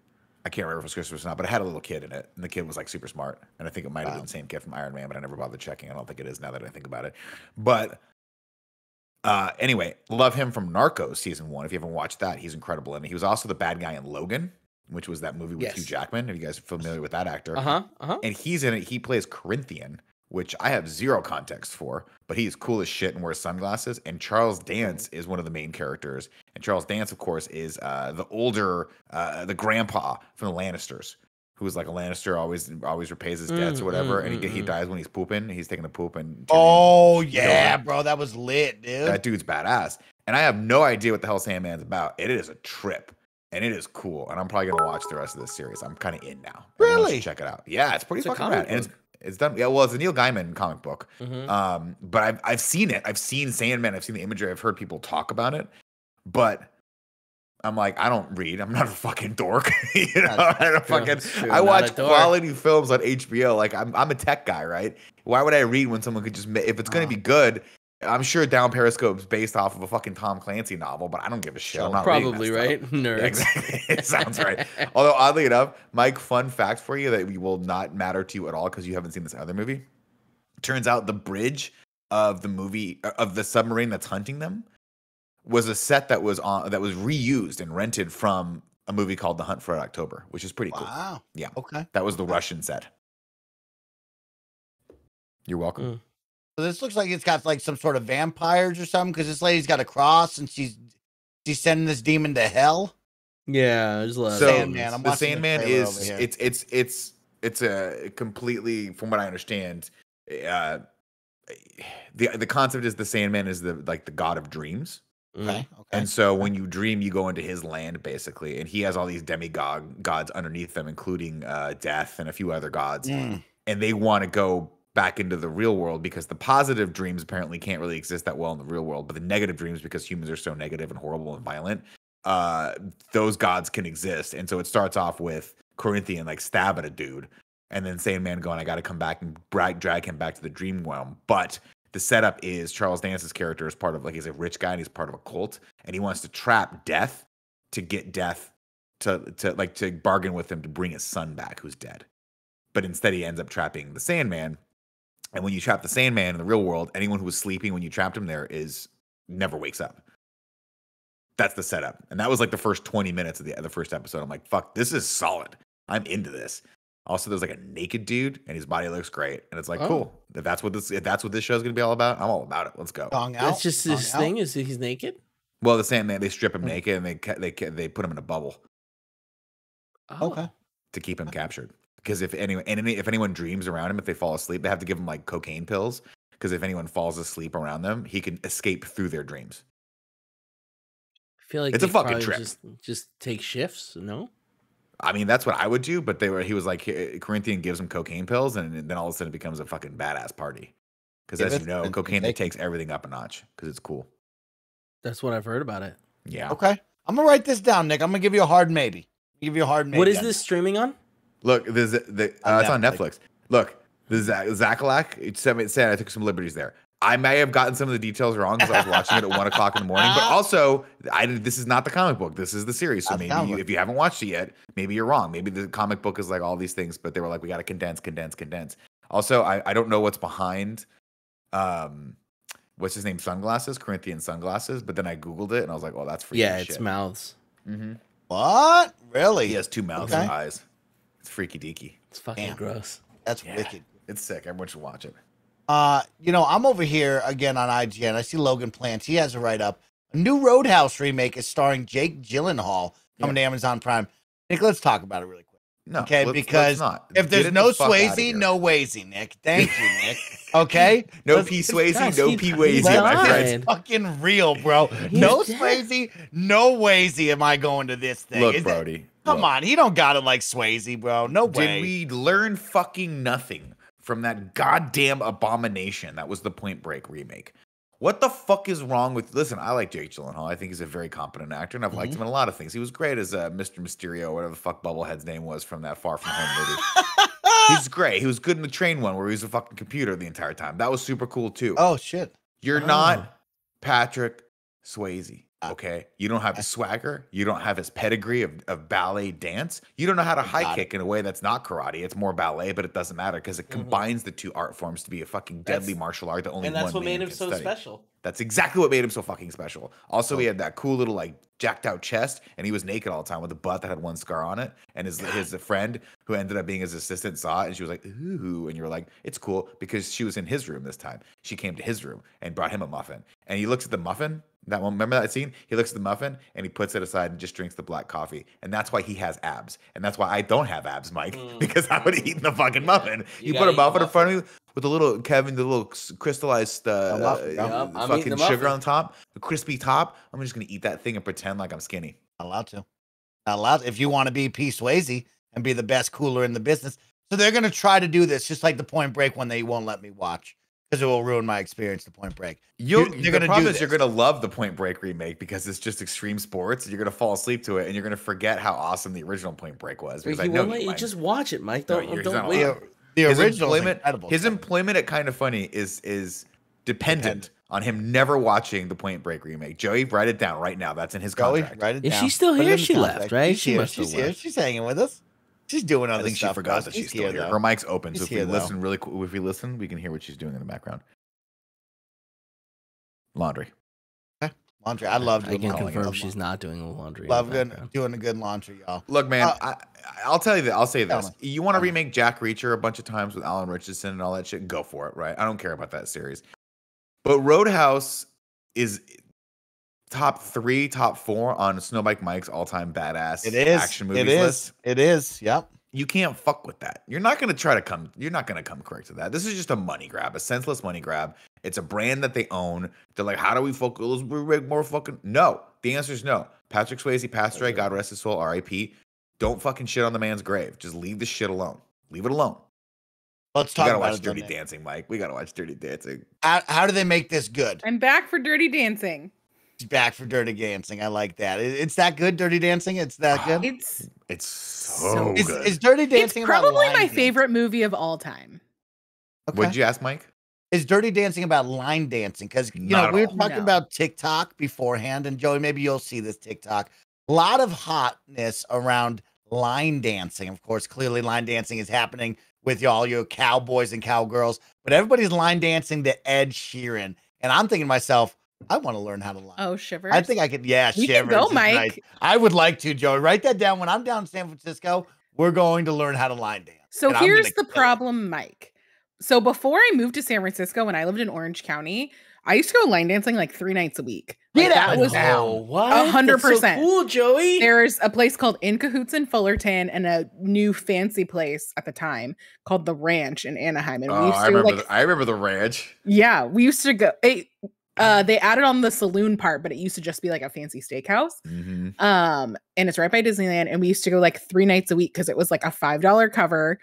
I can't remember if it was Christmas or not, but it had a little kid in it, and the kid was like super smart. And I think it might have been the same kid from Iron Man, but I never bothered checking. I don't think it is now that I think about it. But anyway, love him from Narcos season 1. If you haven't watched that, he's incredible. And he was also the bad guy in Logan, which was that movie with Yes. Hugh Jackman. Are you guys familiar with that actor? Uh-huh. And he's in it. He plays Corinthian, which I have zero context for, but he's cool as shit and wears sunglasses. And Charles Dance is one of the main characters. And Charles Dance, of course, is the older, the grandpa from the Lannisters, who's like a Lannister, always repays his debts or whatever. And he dies when he's pooping. He's taking a poop and Oh yeah, bro, that was lit, dude. that dude's badass. And I have no idea what the hell Sandman's about. It is a trip. And it is cool. And I'm probably gonna watch the rest of this series. I'm kind of in now. Everyone should Really? check it out. Yeah, it's pretty It's a fucking comic rad. And book. it's done. Yeah, well, it's a Neil Gaiman comic book. Mhm. But I've seen it. I've seen Sandman. I've seen the imagery. I've heard people talk about it. But I'm like, I don't read. I'm not a fucking dork. You know, That's I don't true. fucking. It's true. I Not watch a dork. quality films on HBO. Like I'm a tech guy, right? Why would I read when someone could just? If it's gonna be good, I'm sure Down Periscope's based off of a fucking Tom Clancy novel, but I don't give a shit. I'm not reading that Probably, stuff. right? Nerd. Yeah, exactly. It sounds right. Although oddly enough, Mike, fun fact for you that will not matter to you at all because you haven't seen this other movie. Turns out the bridge of the movie of the submarine that's hunting them was a set that was reused and rented from a movie called The Hunt for Red October, which is pretty cool. Wow. Yeah. Okay. That was the Russian set. You're welcome. So this looks like it's got like some sort of vampires or something because this lady's got a cross and she's sending this demon to hell. Yeah, there's a lot So of Sandman, I'm the watching the Sandman trailer over is here. it's a completely, from what I understand, the concept is the Sandman is the god of dreams. Mm. Okay. And so when you dream, you go into his land basically, and he has all these gods underneath them, including death and a few other gods, Mm. and they want to go back into the real world because the positive dreams apparently can't really exist that well in the real world, but the negative dreams, because humans are so negative and horrible and violent, those gods can exist. And so it starts off with Corinthian like stabbing a dude, and then Sandman going, I got to come back and drag him back to the dream realm. But the setup is Charles Dance's character is part of, like, he's a rich guy and he's part of a cult, and he wants to trap Death to get Death to bargain with him to bring his son back who's dead. But instead he ends up trapping the Sandman. And when you trap the Sandman in the real world, anyone who was sleeping when you trapped him there never wakes up. That's the setup. And that was like the first 20 minutes of the first episode. I'm like, fuck, this is solid. I'm into this. Also, there's like a naked dude and his body looks great. And it's like, cool. If that's what this show's gonna be all about, I'm all about it. Let's go. Song out. That's just Song his out. thing. Is he's naked? Well, the Sandman, they strip him naked and they put him in a bubble Oh. Okay. to keep him captured. Because if anyone dreams around him, if they fall asleep, they have to give him like cocaine pills. Because if anyone falls asleep around them, he can escape through their dreams. I feel like It's a they fucking probably trip. Just take shifts. No. I mean, that's what I would do, but he was like, Corinthian gives him cocaine pills, and then all of a sudden it becomes a fucking badass party. Because Yeah, as you that's- know, that's cocaine ridiculous. takes everything up a notch because it's cool. That's what I've heard about it. Yeah. Okay. I'm gonna write this down, Nick. I'm gonna give you a hard maybe. Give you a hard maybe. What is on this streaming on? Look, it's on Netflix. Look, the Zachalak, it said I took some liberties there. I may have gotten some of the details wrong because I was watching it at 1 o'clock in the morning. But also, this is not the comic book. This is the series. So Not the maybe comic book. if you haven't watched it yet, maybe you're wrong. Maybe the comic book is like all these things, but they were like, we got to condense. Also, I don't know what's behind, what's his name? Sunglasses, Corinthian sunglasses. But then I Googled it and I was like, oh, that's freaky Yeah, as it's shit. mouths. Mm-hmm. What? Really? He has 2 mouths Okay. and eyes. It's freaky deaky. It's fucking Damn. gross. That's Yeah. wicked. It's sick. Everyone should watch it. I'm over here again on IGN. I see Logan Plants. He has a write up. A new Roadhouse remake is starring Jake Gyllenhaal coming to Amazon Prime. Nick, let's talk about it really quick. No, Okay, let's because not. if Get there's it no the fuck outta Swayze, here. no Wazy, Nick. Thank you, Nick. Okay? No Let's- P Swayze, Guys, no he- P he's Wazy, done. my Let's friends. get fucking real, bro. He's No dead. Swayze, no Wazy am I going to this thing. Look, Is it- Brody. Come look. on, he don't got it like Swayze, bro. No way. Did we learn fucking nothing from that goddamn abomination that was the Point Break remake? What the fuck is wrong with? Listen, I like Jake Gyllenhaal. I think he's a very competent actor, and I've liked him in a lot of things. He was great as Mr. Mysterio, whatever the fuck Bubblehead's name was from that Far From Home movie. He's great. He was good in the train one where he was a fucking computer the entire time. That was super cool too. Oh shit. You're Oh. not Patrick Swayze. Okay, you don't have his swagger. You don't have his pedigree of ballet dance. You don't know how to high Got it. kick in a way that's not karate. It's more ballet, but it doesn't matter because it combines the two art forms to be a fucking deadly That's- martial art that only And that's one what man made him can so study. special. That's exactly what made him so fucking special. Also, he had that cool little like jacked out chest, and he was naked all the time with a butt that had one scar on it. And his friend, who ended up being his assistant, saw it, and she was like, "Ooh," and you were like, "It's cool," because she was in his room this time. She came to his room and brought him a muffin, and he looks at the muffin. That one, remember that scene? He looks at the muffin and he puts it aside and just drinks the black coffee, and that's why he has abs, and that's why I don't have abs, Mike, because I would have eaten the fucking muffin. You You, gotta put a eat the muffin in front of me with a little Kevin, the little crystallized muffin, yeah. Yup, I'm eating fucking the muffin. sugar on top, the crispy top. I'm just gonna eat that thing and pretend like I'm skinny. Not allowed to. Not allowed to. If you want to be P. Swayze and be the best cooler in the business. So they're going to try to do this, just like the Point Break one they won't let me watch because it will ruin my experience, the Point Break. You're They're the gonna problem do is you're this. gonna love the Point Break remake because it's just extreme sports. You're gonna fall asleep to it, and you're gonna forget how awesome the original Point Break was. Because He I know won't let you, you Mike. just watch it, Mike. No, Don't you're don't not wait. allowed. The his original employment, his employment at Kind of Funny is dependent on him never watching the Point Break remake. Joey, write it down right now. That's in his Joey, contract. write it Is down. she still Put it here? in the She contract. left, right? She's She here. must have She's here. left. She's hanging with us. She's doing other I think she stuff. forgot bro. that she's still here. though. Her mic's open, so She's if we here, though. listen really, if we listen, we can hear what she's doing in the background. Laundry. Laundry. I love I doing can laundry. confirm Love she's not doing the laundry. in Love the good, background. doing a good laundry, y'all. Look, man, Uh, I'll tell you that. I'll say Tell this: me. you want to Tell me. remake Jack Reacher a bunch of times with Alan Richardson and all that shit? Go for it, right? I don't care about that series. But Roadhouse is top 3, top 4 on Snowbike Mike's all-time badass It is. action movies It is. list. It is. Yep. You can't fuck with that. You're not gonna try to come. You're not gonna come correct to that. This is just a money grab, a senseless money grab. It's a brand that they own. They're like, how do we focus? Let's make more fucking. No, the answer is no. Patrick Swayze passed away. God rest his soul. R.I.P. Don't fucking shit on the man's grave. Just leave the shit alone. Leave it alone. Let's We talk gotta about watch it. then, Dirty Nick. Dancing, Mike. We gotta watch Dirty Dancing. How do they make this good? I'm back for Dirty Dancing. He's back for Dirty Dancing. I like that. It's that good, Dirty Dancing? It's that good? It's It's So so Is, good. is Dirty it's Dancing about probably line my dancing? favorite movie of all time. Okay. What'd you ask, Mike? Is Dirty Dancing about line dancing? Because Not know at we were all. talking No. about TikTok beforehand, and Joey, maybe you'll see this TikTok. A lot of hotness around line dancing. Of course, clearly line dancing is happening with all your cowboys and cowgirls, but everybody's line dancing to Ed Sheeran, and I'm thinking to myself, I want to learn how to line. Oh, Shivers. I think I could. Yeah, We can Shivers go, is Mike. nice. I would like to, Joey. Write that down. When I'm down in San Francisco, we're going to learn how to line dance. So and I'm here's gonna the kill it. problem, Mike. So before I moved to San Francisco, when I lived in Orange County, I used to go line dancing like 3 nights a week. Get Like, out that of was town. Oh, what? 100%. That's so cool, Joey. There's a place called In Cahoots in Fullerton and a new fancy place at the time called The Ranch in Anaheim. And we used to I remember the ranch. yeah, we used to go. They added on the saloon part, but it used to just be like a fancy steakhouse. Mm-hmm. And it's right by Disneyland. And we used to go like 3 nights a week because it was like a $5 cover,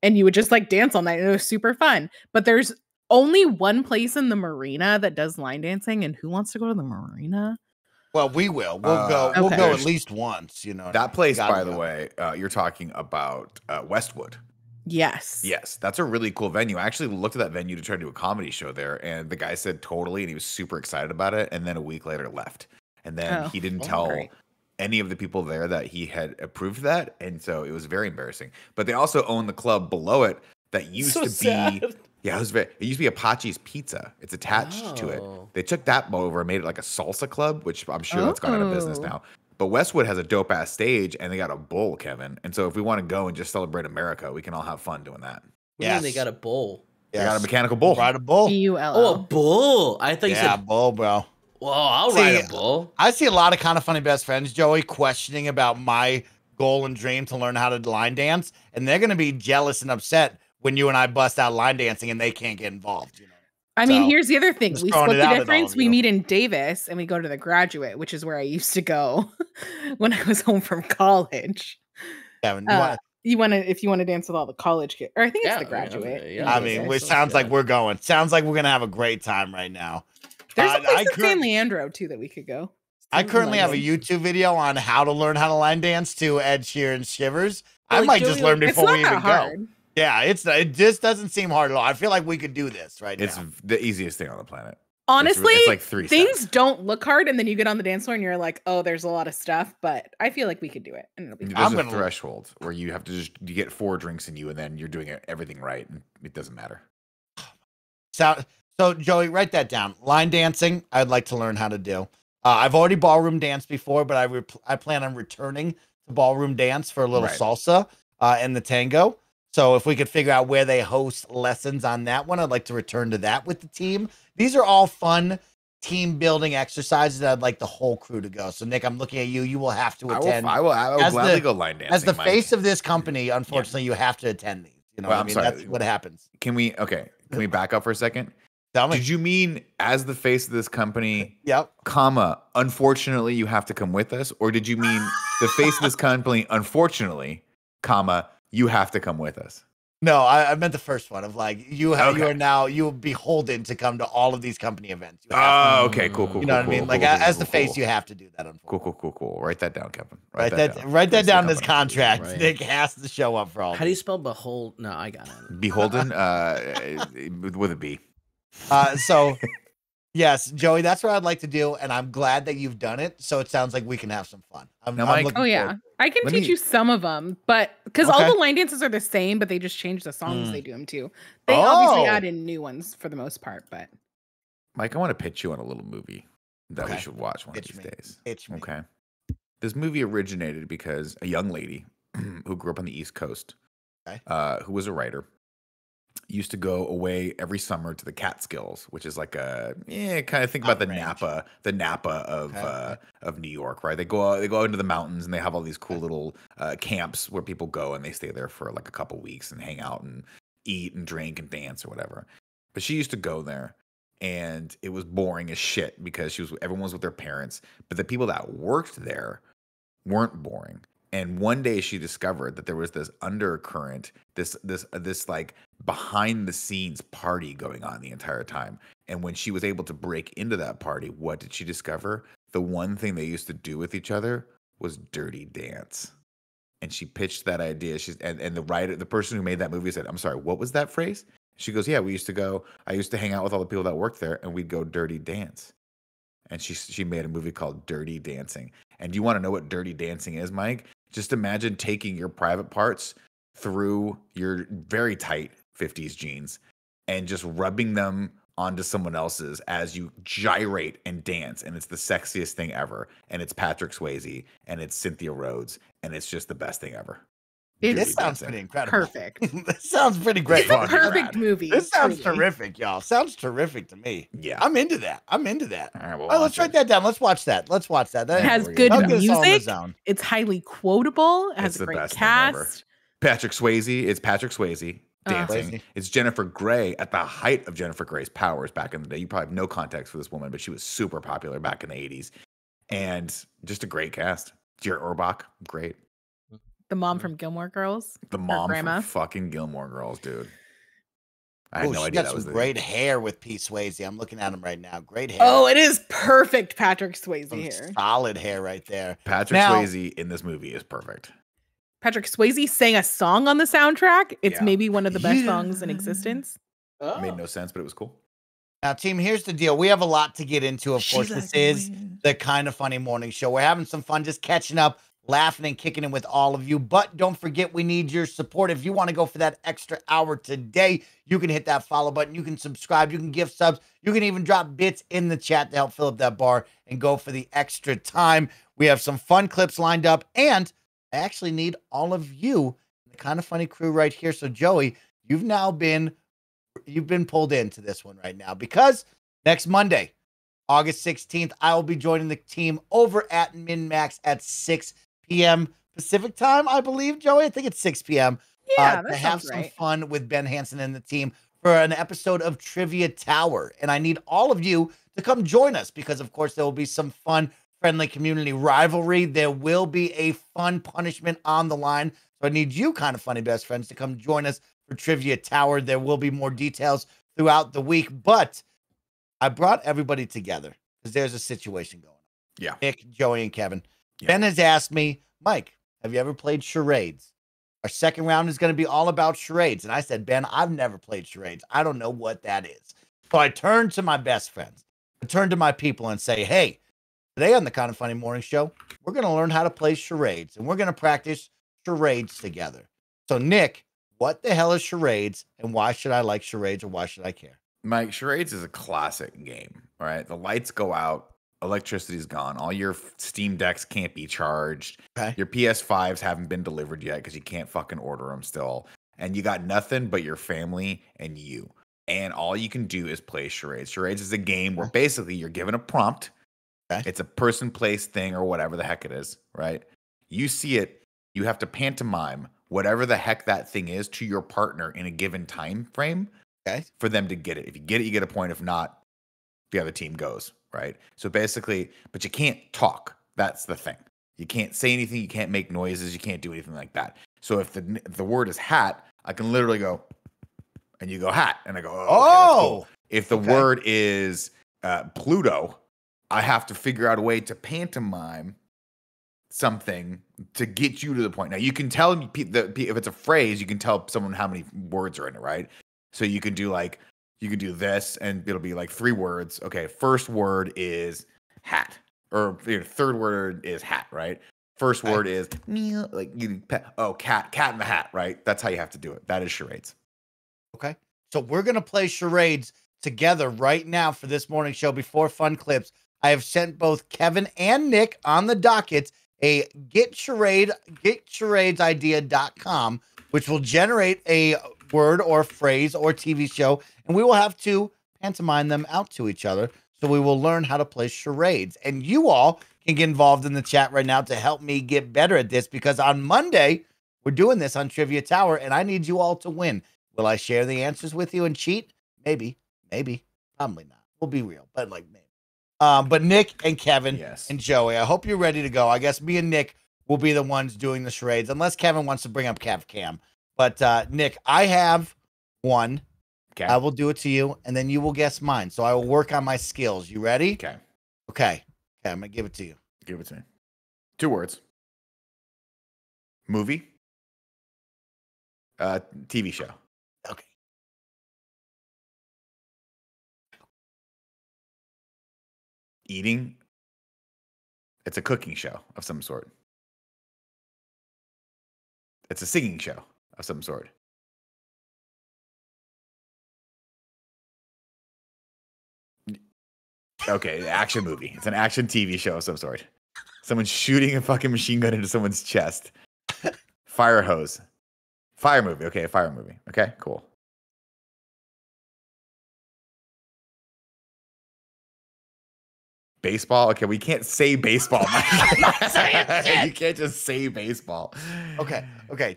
and you would just like dance all night. And it was super fun. But there's only one place in the marina that does line dancing, and who wants to go to the marina? Well, we will. We'll go. Okay. We'll go at There's- least once. You know That place, Gotta by the go. way, you're talking about Westwood. Yes. Yes, that's a really cool venue. I actually looked at that venue to try to do a comedy show there, and the guy said totally, and he was super excited about it. And then a week later, left, and then Oh, he didn't well, tell great. any of the people there that he had approved that, and so it was very embarrassing. But they also own the club below it that used So to be. sad. Yeah, it used to be Apache's Pizza. It's attached to it. Oh. They took that over and made it like a salsa club, which I'm sure that's gone out of business Oh. now. But Westwood has a dope ass stage, and they got a bowl, Kevin. And so if we want to go and just celebrate America, we can all have fun doing that. What do you mean they Yes. got a bowl. They got a Yes. mechanical bull. Ride a bull. BULL. Oh, a bull. I thought you Yeah, said, bull, bro. well, I'll See, ride a bull. I see a lot of kind of funny best friends, Joey, questioning about my goal and dream to learn how to line dance, and they're gonna be jealous and upset when you and I bust out line dancing and they can't get involved. You know. I mean, So, here's the other thing. just We throwing split it the out at all difference. of We you. meet in Davis and we go to the Graduate, which is where I used to go when I was home from college. Kevin, You want to, if you want to dance with all the college kids, or I think it's the Yeah, I mean, Graduate. yeah, in I Davis. mean, Davis. it sounds like Yeah. we're going. Sounds like we're gonna have a great time right now. There's a place I in San Leandro too that we could go. I currently have a Like- YouTube video on how to learn how to line dance to Ed Sheeran's Shivers. I Like, might just Joey, learn It's before not we even that hard. go. Yeah, it just doesn't seem hard at all. I feel like we could do this right It's now. the easiest thing on the planet. Honestly, it's like 3 things steps. don't look hard, and then you get on the dance floor and you're like, "Oh, there's a lot of stuff," but I feel like we could do it, and it'll be There's fun. I'm a gonna- threshold where you have to you get 4 drinks in you, and then you're doing everything right, and it doesn't matter. So Joey, write that down. Line dancing, I'd like to learn how to do. I've already ballroom danced before, but I plan on returning to ballroom dance for a little Right. salsa and the tango. So if we could figure out where they host lessons on that one, I'd like to return to that with the team. These are all fun team building exercises that I'd like the whole crew to go. So Nick, I'm looking at you. You will have to attend. I will As gladly the- go line dancing. As the Mike. face of this company, unfortunately, you have to attend these. You know, Well, what I I'm mean, sorry. that's what happens. Can we back up for a second? Tell me. Did you mean as the face of this company, Yep. comma, unfortunately you have to come with us? Or did you mean the face of this company, unfortunately, comma, you have to come with us? No, I meant the first one of like you Okay. are now you are beholden to come to all of these company events. You have Oh, okay, cool. to, you know what I mean? Like as the face, you have to do that. Unfortunately, Cool. Write that down, Kevin. write that down. write that Face of the down in this company. contract. Right. Nick has to show up for all. How do you these. spell behold? No, I got it. Beholden, with a B. So yes, Joey, that's what I'd like to do, and I'm glad that you've done it. So it sounds like we can have some fun. Now, Mike- looking Oh yeah, forward. I can Let teach me- you some of them, but because all Okay. the line dances are the same, but they just change the songs Mm. they do them to. They obviously Oh. add in new ones for the most part, but Mike, I want to pitch you on a little movie that we Okay. should watch one Pitch of me. these days. Pitch me. Okay. This movie originated because a young lady who grew up on the East Coast, Okay. who was a writer, used to go away every summer to the Catskills, which is like kind of think about Mountain range. the Napa of Okay. of New York, right? They go out into the mountains and they have all these cool little camps where people go and they stay there for like a couple weeks and hang out and eat and drink and dance or whatever. But she used to go there, and it was boring as shit because everyone was with their parents, but the people that worked there weren't boring. And one day she discovered that there was this undercurrent, this like behind the scenes party going on the entire time. And when she was able to break into that party, what did she discover? The one thing they used to do with each other was dirty dance. And she pitched that idea. And the person who made that movie said, "I'm sorry, what was that phrase?" She goes, "Yeah, I used to hang out with all the people that worked there, and we'd go dirty dance." And she made a movie called Dirty Dancing. And do you want to know what Dirty Dancing is, Mike? Just imagine taking your private parts through your very tight 50s jeans and just rubbing them onto someone else's as you gyrate and dance. And it's the sexiest thing ever. And it's Patrick Swayze and it's Cynthia Rhodes. And it's just the best thing ever. It's This sounds dancing. pretty incredible. perfect. This sounds pretty great. It's a Fuck, perfect rad. movie. This sounds truly. terrific, y'all. Sounds terrific to me. Yeah. I'm into that. All right, well, All right, let's write that down. Let's watch that. That It has we're good gonna that'll get us all in the music. zone. It's highly quotable. It has It's a the great best thing ever. cast. Patrick Swayze. It's Patrick Swayze dancing. Swayze. It's Jennifer Grey at the height of Jennifer Grey's powers back in the day. You probably have no context for this woman, but she was super popular back in the 80s. And just a great cast. Jared Orbach, great. The mom from Gilmore Girls. The mom grandma. from fucking Gilmore Girls, dude. I had Oh, no she idea got that was some the great hair with Pete Swayze. I'm looking at him right now. Great hair. Oh, it is perfect Patrick Swayze Some here. solid hair right there. Patrick Now- Swayze in this movie is perfect. Patrick Swayze sang a song on the soundtrack. It's Yeah. maybe one of the best Yeah. songs in existence. Oh. Made no sense, but it was cool. Now, team, here's the deal. We have a lot to get into. Of course, this is the Kind of Funny Morning Show. We're having some fun just catching up, laughing and kicking it with all of you. But don't forget, we need your support. If you want to go for that extra hour today, you can hit that follow button. You can subscribe. You can give subs. You can even drop bits in the chat to help fill up that bar and go for the extra time. We have some fun clips lined up. And I actually need all of you, the Kind of Funny crew right here. So, Joey, you've been pulled into this one right now because next Monday, August 16th, I will be joining the team over at MinMax at 6 p.m. Pacific time, I believe, Joey. I think it's 6 p.m. Yeah, To that have sounds some right. fun with Ben Hansen and the team for an episode of Trivia Tower. And I need all of you to come join us because, of course, there will be some fun, friendly community rivalry. There will be a fun punishment on the line. So I need you, kind of funny best friends, to come join us for Trivia Tower. There will be more details throughout the week, but I brought everybody together because there's a situation going on. Yeah. Nick, Joey, and Kevin. Yeah. Ben has asked me, Mike, have you ever played charades? Our second round is going to be all about charades. And I said, Ben, I've never played charades. I don't know what that is. So I turned to my best friends. I turned to my people and say, hey, today on the Kind of Funny Morning Show, we're going to learn how to play charades. And we're going to practice charades together. So, Nick, what the hell is charades? And why should I like charades or why should I care? Mike, charades is a classic game. All right. The lights go out. Electricity's gone. All your Steam decks can't be charged. Okay. Your PS5s haven't been delivered yet because you can't fucking order them still. And you got nothing but your family and you. And all you can do is play charades. Charades is a game where basically you're given a prompt. Okay. It's a person, place, thing, or whatever the heck it is, right? You see it. You have to pantomime whatever the heck that thing is to your partner in a given time frame. Okay. For them to get it. If you get it, you get a point. If not, the other team goes, right? So basically, but you can't talk. That's the thing. You can't say anything. You can't make noises. You can't do anything like that. So if the word is hat, I can literally go, and you go hat, and I go, oh. Okay, that's cool. If the word is Pluto, I have to figure out a way to pantomime something to get you to the point. Now you can tell if it's a phrase, you can tell someone how many words are in it, right? So you can do this and it'll be like 3 words. Okay, first word is hat, or third word is hat, right? First word is meow, like cat in the hat, right? That's how you have to do it. That is charades. Okay. So we're going to play charades together right now for this morning show before Fun Clips. I have sent both Kevin and Nick on the docket a getcharadeideas.com, which will generate a word or phrase or TV show, and we will have to pantomime them out to each other. So we will learn how to play charades. And you all can get involved in the chat right now to help me get better at this, because on Monday, we're doing this on Trivia Tower, and I need you all to win. Will I share the answers with you and cheat? Maybe, probably not. We'll be real, but like maybe. But Nick and Kevin and Joey, I hope you're ready to go. I guess me and Nick will be the ones doing the charades, unless Kevin wants to bring up Cam. But Nick, I have one. Okay. I will do it to you, and then you will guess mine. So I will work on my skills. You ready? Okay. Okay, I'm going to give it to you. Give it to me. 2 words. Movie. TV show. Okay. Eating. It's a cooking show of some sort. It's a singing show of some sort. Okay, action movie. It's an action TV show of some sort. Someone's shooting a fucking machine gun into someone's chest. Fire hose. Fire movie. Okay, a fire movie. Okay, cool. Baseball. Okay, we can't say baseball. You can't just say baseball. Okay,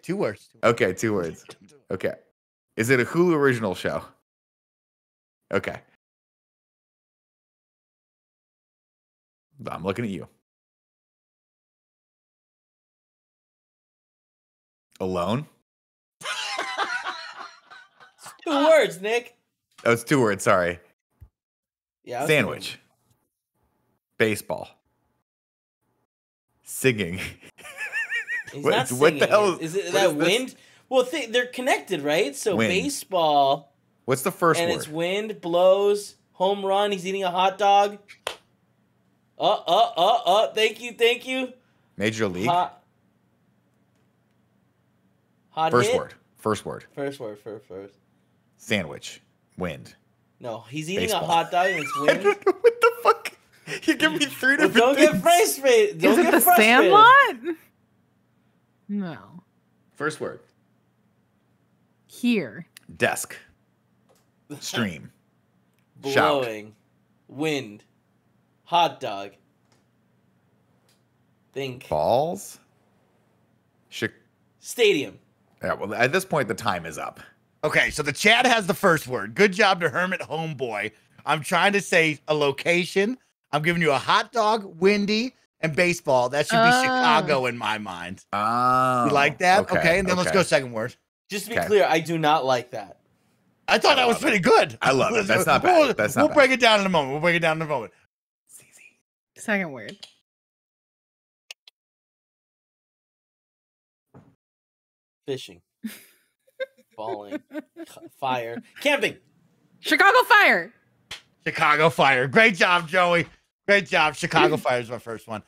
2 words. Okay, 2 words. Okay. Is it a Hulu original show? Okay. I'm looking at you. Alone? 2 words, Nick. Oh, it's 2 words. Sorry. Yeah. I was Sandwich. Baseball. Singing. He's What- not what singing. the hell- Is it what that is this? wind? Well, they're connected, right? So Wind. baseball, What's the first and word? it's wind, blows, home run. He's eating a hot dog. Thank you. Major League. Hot First hit? word. First word. First. Sandwich. Wind. No, he's eating Baseball. a hot dog and it's I wind. don't know what the fuck. You give me 3 Well, different don't things. get frustrated. Don't Is it get the frustrated. Sandlot? No. First word. Here. Desk. Stream. Shout. Blowing, wind, hot dog. Think. Balls. Stadium. Yeah, well, at this point, the time is up. Okay, so the chat has the first word. Good job to Hermit Homeboy. I'm trying to say a location. I'm giving you a hot dog, windy, and baseball. That should be Chicago in my mind. Oh. You like that? Okay, and then let's go second word. Just to be clear, I do not like that. I thought that was pretty good. I love it. That's not bad. We'll break it down in a moment. We'll break it down in a moment. It's easy. Second word. Fishing. Bowling. Fire. Camping. Chicago Fire. Chicago Fire. Great job, Joey. Great job. Chicago Fire is my first one.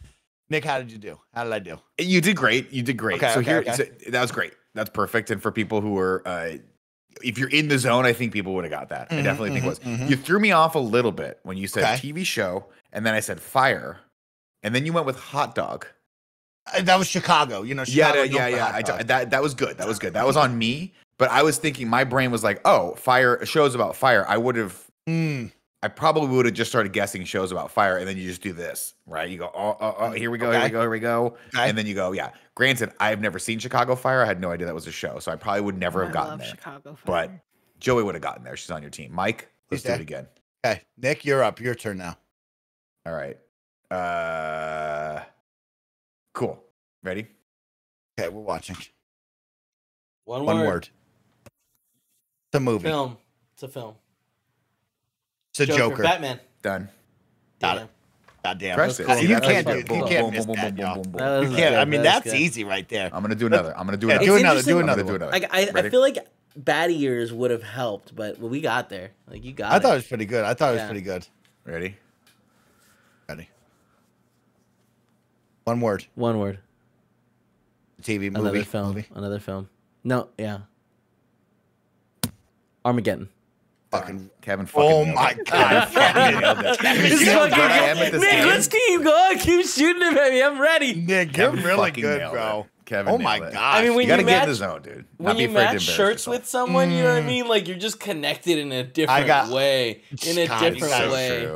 Nick, how did you do? How did I do? You did great. You did great. Okay, so okay. So that was great. That's perfect. And for people who are, if you're in the zone, I think people would have got that. I definitely think it was. You threw me off a little bit when you said TV show, and then I said fire, and then you went with hot dog. That was Chicago. You know, Chicago. Yeah. That was good. That was good. That was on me. But I was thinking, my brain was like, oh, fire, shows about fire. I would have, I probably would have just started guessing shows about fire, and then you just do this, right? You go, oh, here we go, here we go. Okay. And then you go, yeah. Granted, I've never seen Chicago Fire. I had no idea that was a show, so I probably would never have gotten there. Chicago Fire. But Joey would have gotten there. She's on your team. Mike, let's do it again. Okay, Nick, you're up. Your turn now. All right. Cool. Ready? Okay, we're watching. One word. It's a movie. Film. It's a film. It's a Joker. Batman. Done. Got it. Goddamn. Press it. You can't miss that, y'all. You can't. I mean, that's easy right there. I'm gonna do another. Do another. I feel like Bat Ears would have helped, but we got there. Like you got. I thought it was pretty good. Ready? One word. TV movie. Another film. No, yeah. Armageddon. Fucking Kevin. Oh my God! Nick, let's keep going. Keep shooting him at me. I'm ready. Nick, you're really good, bro. Kevin. Oh my God! I mean, when you gotta you get in the zone, dude. When you match shirts with someone, you know what I mean? Like you're just connected in a different way. In a different way.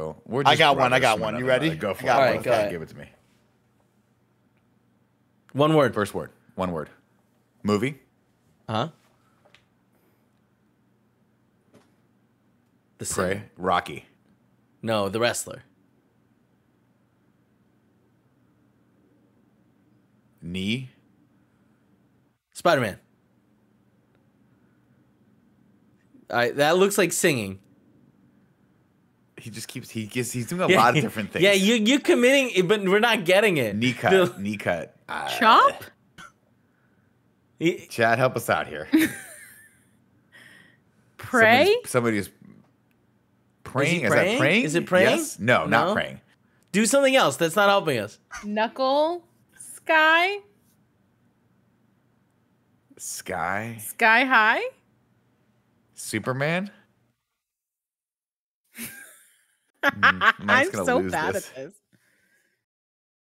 I got one. You ready? Go for it. All right, go ahead. Give it to me. One word. First word. One word. Movie. Huh? The singer. Rocky. No, the wrestler. Knee. Spider-Man. That looks like singing. He just keeps. He's doing a lot of different things. Yeah, you're committing, but we're not getting it. Knee cut. Chop. Chad, help us out here. Pray. Somebody's praying. Is that praying? Is it praying? Yes? No, not praying. Do something else. That's not helping us. Knuckle. Sky. Sky. Sky high. Superman. I'm so bad at this.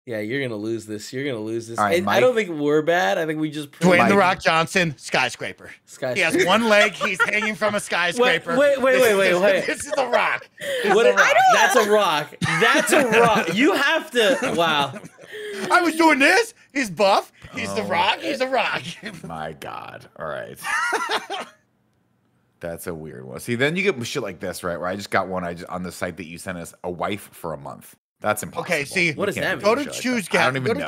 Yeah, you're gonna lose this. You're gonna lose this. All right, I don't think we're bad. I think we just Dwayne The Rock Johnson, skyscraper. Skyscraper. He has one leg. He's hanging from a skyscraper. Wait. This is The Rock. That's a rock. That's a rock. You have to. Wow. I was doing this. He's buff. He's The Rock. He's The Rock. My God. All right. That's a weird one. See, then you get shit like this, right? Where I just got one on the site that you sent us, a wife for a month. That's impossible. Okay, see, what does that mean? Go to choose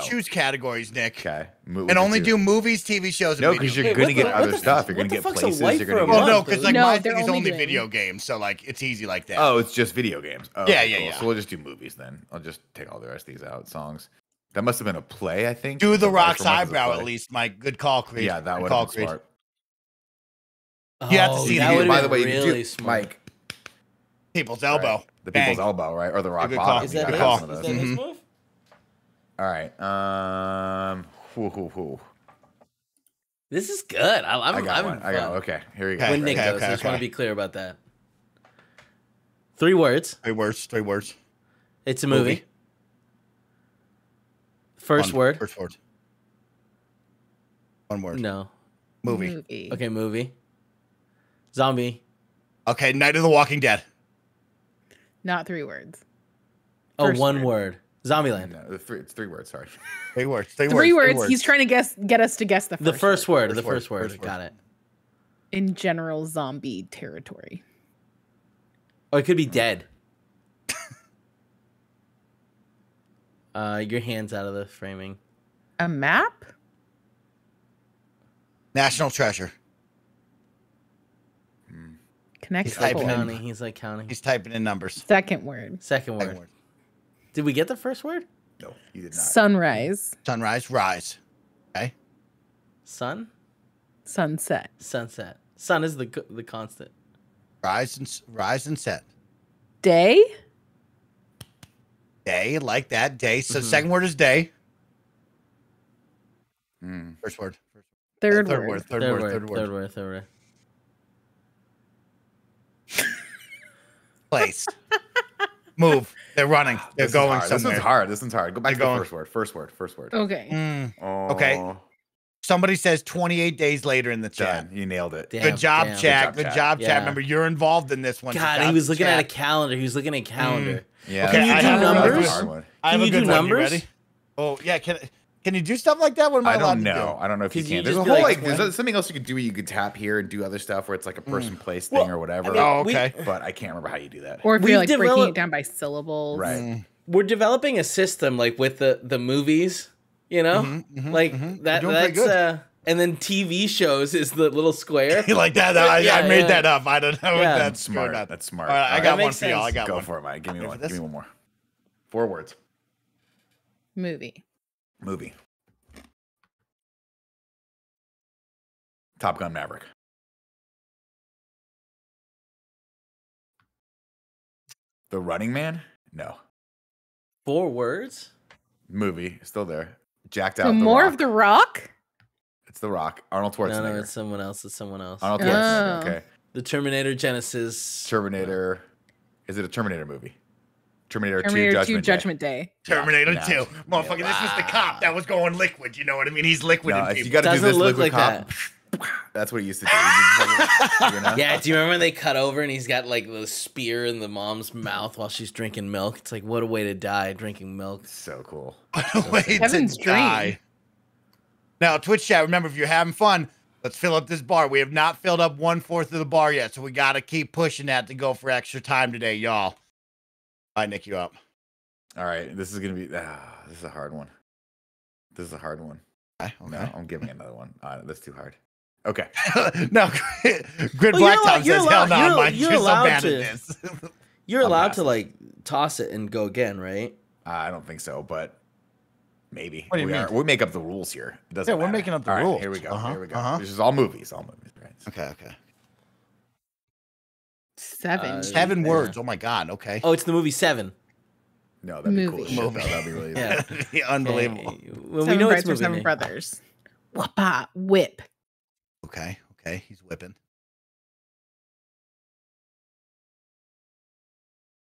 choose categories, Nick. Okay. And only do movies, TV shows, and no, because you're going to get other stuff. You're going to get places. You're going to get. Well, no, because like my thing is only only doing video games, so like it's easy like that. Oh, it's just video games. Oh, yeah. So we'll just do movies then. I'll just take all the rest of these out. Songs. That must have been a play, I think. Do The Rock's eyebrow at least, Mike. Good call, Creed. Yeah, that would have been smart. You have to see that. By the way, really Mike. People's elbow. Right. The People's Elbow, right? Or the Rock Bottom. Is that his move? All right. This is good. I got one. Okay. Here we go. When Nick goes, I just want to be clear about that. 3 words. 3 words. It's a movie. First word. First word. 1 word. No. Movie. Okay, movie. Zombie. Okay, Night of the Walking Dead. Not 3 words. Oh, First 1 word. Zombieland. No, it's 3 words. Sorry. 3 words. Three words. He's trying to get us to guess the The first word. The First first word, word. first Got it. in general zombie territory. Or it could be dead. Your hand's out of the framing. A map? National treasure. Connects He's typing four. in- Counting. He's like counting. He's typing in numbers. Second word. Second Second word. word. Did we get the first word? No, you did not. Sunrise. Sunrise, rise. Okay. Sun. Sunset. Sunset. Sun is the constant. Rise and set. Day? Day, like that. Day. So second word is day. Mm. First word. Third Third word. word. Third word. Third word. Third word. Place. Move. They're running. They're This is going hard. This somewhere. one's hard. This one's hard. Go back to They're the going- first word. First word. First word. Okay. Okay. Oh, Somebody says 28 days later in the chat. Done. You nailed it. Damn, Good job, damn. chat. Good Good job, job, chat. chat. Yeah. Remember, you're involved in this one. so God, shout he out was to looking at a chat. calendar. He was looking at a calendar. Yeah. Can you I do have a numbers? good Hard one. one. I have Can a you do good one. You numbers? ready? Oh yeah. Can you do stuff like that? What am I, I allowed don't to know. I don't know if you Could you can. There's a just be whole like, like, there's something else you could do where you could tap here and do other stuff where it's like a person place thing Well, or whatever. I mean, Oh, we- okay. But I can't remember how you do that. Or if We've you're like breaking it developed- down by syllables. Right. We're developing a system like with the movies, you know, like that. You're doing pretty That's good. and then TV shows is the little square. You like that? I Yeah, made yeah. that up. I don't know if Yeah. that's That's smart. true or not. That's smart. All right, I All got right. one Makes for y'all. I sense. got Go one. for it, Mike. Give me Ready one. for this? Give me one more. 4 words. Movie. Movie. Top Gun Maverick. The Running Man? No. 4 words. Movie. Still there. Jacked So out. more Rock. of The Rock? It's The Rock. Arnold Schwarzenegger. No, it's someone else. It's someone else. Arnold Schwarzenegger. Oh. Okay. The Terminator Genesis. Terminator. Is it a Terminator movie? Terminator 2 Terminator 2 Judgment Day. Judgment Day. Terminator Yeah. 2. Motherfucker, this was the cop that was going liquid. You know what I mean? He's liquid No, in if people. you got to do Doesn't this look liquid like cop. That's what he used to do. You know? Yeah, do you remember when they cut over and he's got like the spear in the mom's mouth while she's drinking milk? It's like, what a way to die drinking milk. So cool. Wait Kevin's to die. dream. Now, Twitch chat, remember, if you're having fun, let's fill up this bar. We have not filled up 1/4 of the bar yet, so we got to keep pushing that to go for extra time today, y'all. All right, Nick, you up. All right. This is going to be. This is a hard one. This is a hard one. Okay. No, I'm giving another one. That's too hard. Okay. No, Grid Well, you're Blacktop you're says, hell allowed- no, you're- Mike, you're you're so allowed bad to- at this. You're I'm allowed passing. to like toss it and go again, right? I don't think so, but maybe. What do you mean? We make up the rules here. It doesn't Yeah, we're matter. making up the All right, rules. Here we go. Uh-huh, Here we go. uh-huh. This is all movies. All movies. Right. Okay. 7. 7 yeah. words. Oh, my God. Okay. Oh, it's the movie 7. No, that'd be cool. Movie. as shit, Movie. though. That'd be really. Yeah. Unbelievable. Okay. Well, we Seven know Brides it's for movie. Seven name. Brothers. Whoppa. Whip. Okay. He's whipping.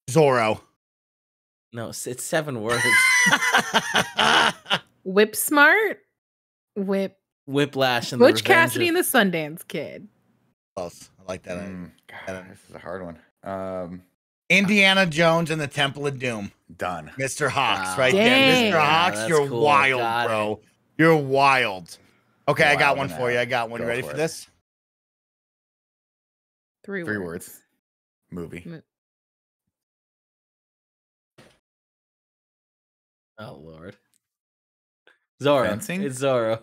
Zorro. No, it's 7 words. Whip Smart. Whip. Whiplash and Butch the Revenge Cassidy of- and the Sundance Kid. Close. I like that. God, this is a hard one. Indiana Jones and the Temple of Doom. Done. Mr. Hawks, Wow. right Dang. there. Mr. Hawks, That's you're cool. wild, Got bro. You're wild. Okay, I got Wild one and for you. out. I got one. You Go ready for for it. this? 3 3 words. words. Movie. Oh Lord. Zorro. Fencing? It's Zorro.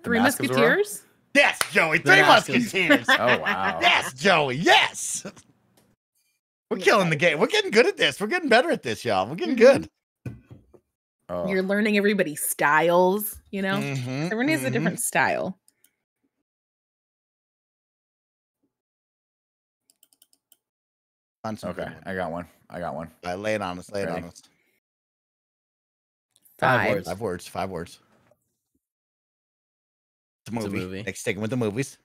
3 Mask of Zorro? Musketeers. Yes, Joey. The 3 Mask of- Musketeers. Oh wow. Yes, Joey. Yes. We're killing the game. We're getting good at this. We're getting better at this, y'all. We're getting good. Oh. You're learning everybody's styles, you know? Mhm, Everyone has a mhm. different style. On some Okay, good one. I got one. All right, lay it on us. Lay it on Ready? us. 5 words. 5 words. 5 words. It's a It's a movie. movie. Next, sticking with the movies.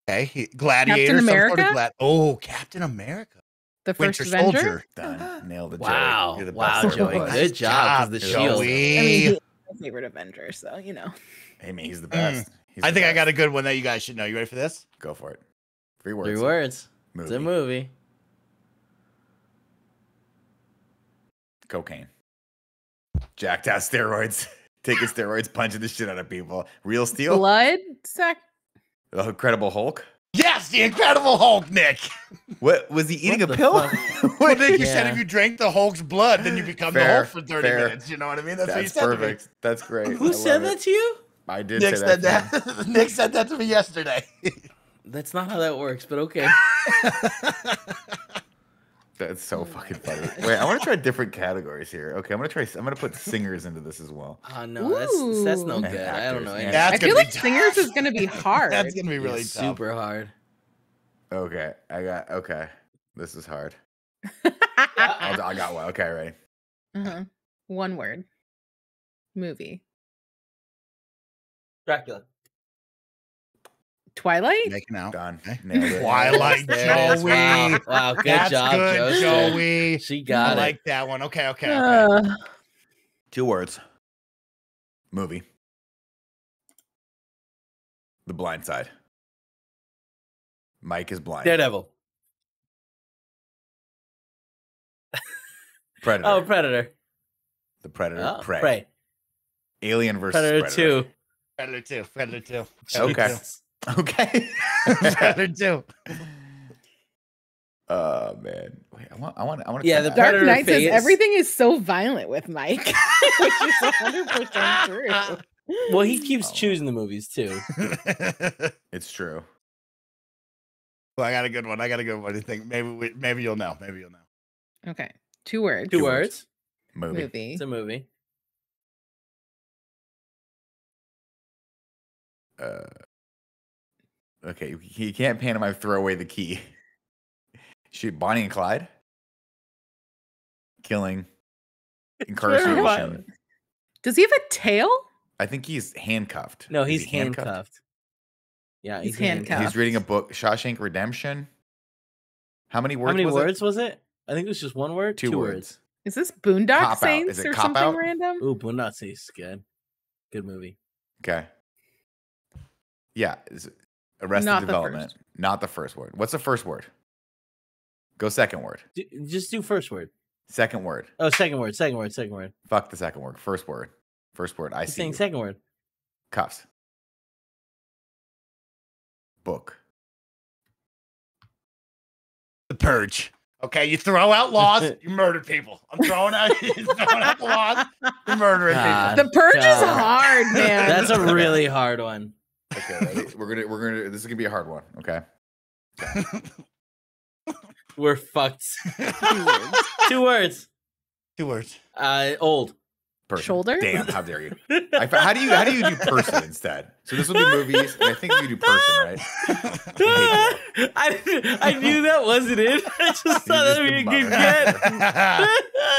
Okay, Gladiator. some sort of America? Oh, Captain America. The First Winter Avenger. Soldier. Done. Nailed it. Joey. Wow. You're the Wow, best. Joey. Nice Good job. 'Cause the job, shield. Joey. I mean, he's my favorite Avenger, so you know. Hey man, he's the best. He's I the think I best. got a good one that you guys should know. You ready for this? Go for it. 3 words. 3 words. Movie. It's a movie. Cocaine. Jacked out steroids. Taking steroids, punching the shit out of people. Real Steel. Blood sac. The Incredible Hulk. Yes, the Incredible Hulk, Nick. What was he eating What a the pill? fuck? Well, Nick, you said Yeah. if you drank the Hulk's blood, then you become the Fair, Hulk for 30 fair. minutes. You know what I mean? That's what you That's said to me. perfect. That's great. Who said that to you? I did Nick say said that. to him. that. Nick said that to me yesterday. That's not how that works, but okay. That's so fucking funny. Wait, I want to try different categories here. Okay, I'm gonna put singers into this as well. Oh no, that's no Ooh. good. I don't know. Actors, any- That's I gonna feel be like tough. singers is gonna be hard. That's gonna be really It's tough. super hard. Okay, okay. This is hard. I got one. Okay, ready. Uh-huh. One word. Movie. Dracula. Twilight. Making out. Done. Okay. Nailed it. Twilight, There it is. Joey. Wow, wow, good That's job, good, Joe. Joey. She I got it. like that one. Okay. Uh, 2 words. Movie. The Blind Side. Mike is blind. Daredevil. Predator. Oh, Predator. The Predator. Oh, Prey. Prey. Alien versus Predator 2. Predator 2. Predator 2. Okay. Okay. Predator 2. Oh man. Wait, I want to Yeah, try the that. Dark Predator Knight says face. everything is so violent with Mike, which is 100% true. Well, he keeps Oh. choosing the movies too. It's true. Well, I got a good one. What do you think? Maybe you'll know. Okay, 2 words. Two Two words. Movie. Movie. It's a movie. Okay, you can't pantomime throw away the key. Shoot, Bonnie and Clyde. Killing. Incarceration. violent. Does he have a tail? I think he's handcuffed. No, Is he's he handcuffed. Yeah, He's handcuffed. He's reading a book, Shawshank Redemption. How many words? How many was words was it? I think it was just one word. Two words. Is this Boondock Cop Out. Saints Is it or Cop something Out? random? Ooh, Boondock Saints is good. Good movie. Okay. Yeah, is it Arrested Not the Development. first. Not the first word. What's the first word? Go second word. Just do first word. Second word. Oh, second word. Second word. Second word. Fuck the second word. First word. First word. I He's see. saying You. second word. Cuffs. Book. The Purge. Okay, you throw out laws, you murder people. I'm throwing out the laws, you're murdering God. The Purge is God. hard, man. That's a really hard one. Okay, ready? we're gonna. This is gonna be a hard one. Okay. We're fucked. people. 2 words. 2 words. Old. Person. Shoulder? Damn, how dare you? How do you do person instead? So this will be movies, and I think you do person, right? I knew that wasn't it. I just thought that would be a good get.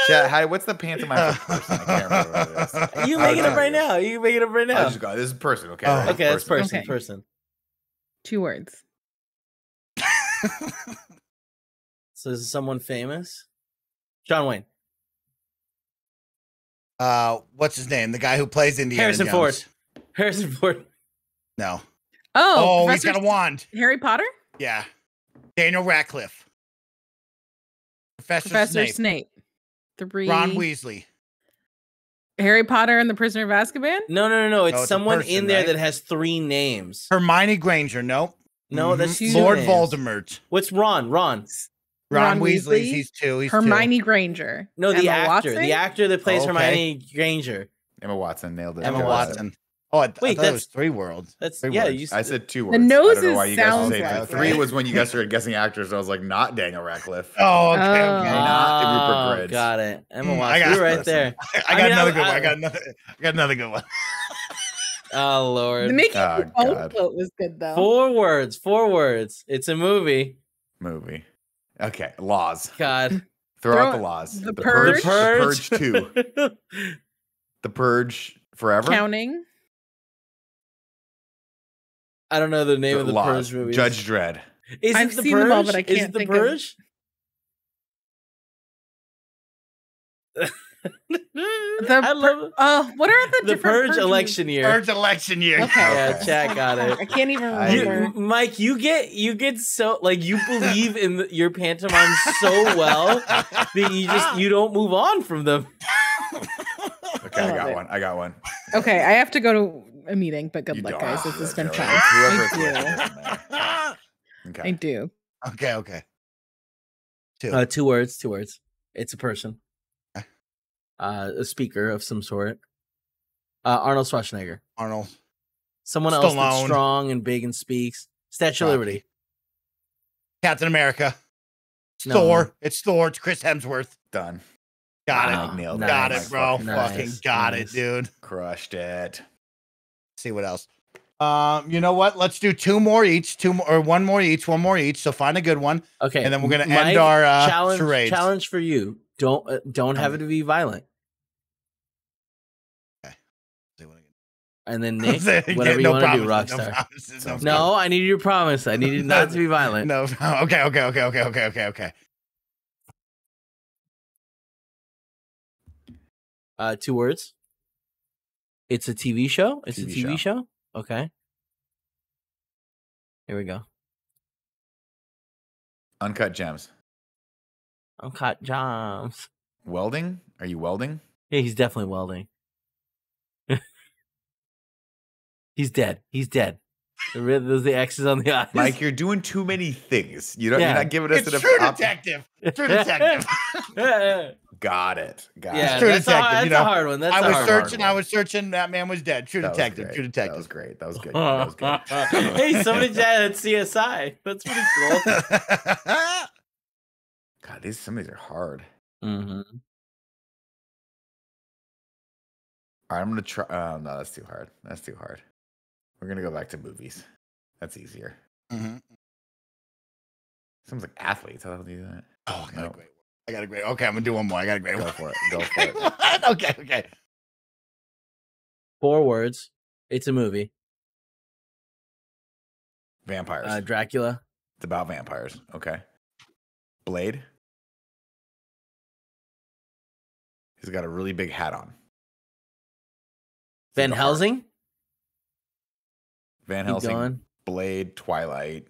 Chat, what's the pantomime for person? I can't remember what it is. You I'll make it up tell right you. now. You can make it up right I'll now. just go. This is person. Okay. Oh. ready? Okay, that's person. Okay. Person. 2 words. So this is someone famous. John Wayne. What's his name? The guy who plays Indiana Harrison Jones. Ford. Harrison Ford. No. Oh, Oh, he's Professor got a wand. Harry Potter? Yeah. Daniel Radcliffe. Professor Snape. Snape. 3. Ron Weasley. Harry Potter and the Prisoner of Azkaban? No. It's No, it's a someone person, in there right? that has 3 names. Hermione Granger. Nope. No, Mhm. that's 2 Lord names. Voldemort. What's Ron? Ron Ron Weasley. Weasley? He's 2. He's Hermione Granger. No, the Emma actor. Watson? The actor that plays Okay. Hermione Granger. Emma Watson nailed it. 2. Emma Emma Watson. Oh, I Wait, thought it that's- was 3 words. That's 3 yeah. words. You I said said 2 words. noses I don't know why you guys sounds say right. 3 was when you guys started guessing actors. I was like, not Daniel Radcliffe. Oh, okay. Oh. okay. Not Rupert Grint. Got it. Emma I Watson. got You're right person. there. I got mean, another good one. I- I got another good one. Oh Lord. The Mickey Oh, Phone God. quote was good though. 4 words. 4 words. It's a movie. Movie. Okay. Laws. God. Throw out Throw- the laws. The The Purge. Purge. The Purge 2. The Purge Forever. Counting. I don't know the name of the Laws. Purge movie. Judge Dredd. Is I've it the seen Purge? them all, but I Is can't it the think of- Purge? I love what are the the different Purge election year. Purge election year. Okay. Yeah, chat got it. I can't even You, remember. Mike, you get so like you believe in your pantomime so well that you don't move on from them. Okay, I I love got it. one. I got one. Okay, I have to go to a meeting, but good You luck, don't guys. have This to has been go. fun. It's whoever I it's do. with, doesn't matter. I Okay. do. Okay. Two. 2 words. 2 words. It's a person. Okay. A speaker of some sort. Arnold Schwarzenegger. Arnold. Someone else that's Stallone. strong and big and speaks. Statue of Rocky. Liberty. Captain America. No. Thor. It's Thor. It's Chris Hemsworth. Done. Got Wow. it. Nailed Got Nice. it, bro. Nice. Fucking got Nice. it, dude. Crushed it. See what else. You know what? Let's do two more each. One more each. So find a good one. Okay. And then we're gonna Mike, end our challenge. charades. Challenge for you. Don't have it to be violent. See what I can- And then Nick, Yeah, whatever you no want to do, promises, no Rockstar. promises, Sounds No, I needed your promise. I needed not to be violent. No. Okay. 2 words. It's a TV show. It's a TV TV show. Okay. Here we go. Uncut Gems. Uncut Gems. Welding? Are you welding? Yeah, he's definitely welding. He's dead. There's the X's on the eyes. Mike, you're doing too many things. You're Yeah. not giving us It's enough. True op- Detective. True Detective. Got it. Yeah, True that's, Detective, a hard one. That's I a was hard searching. one. I was searking. That man was dead. True That was Detective. great. True That Detective. was great. That was good. That was good. Hey, somebody chatted CSI. That's pretty cool. God, some of these are hard. Mm-hmm. All right, I'm gonna try. Oh no, that's too hard. We're gonna go back to movies. That's easier. Mhm. Sounds like athletes. How the hell do you do that? Oh, I got No. a great one. I got a great. Okay, I'm gonna do one more. I got a great Go one. for it. Go for it. What? Okay. 4 words. It's a movie. Vampires. Dracula. It's about vampires. Okay. Blade. He's got a really big hat on. Van The heart. Helsing. Van Keep Helsing. going. Blade. Twilight.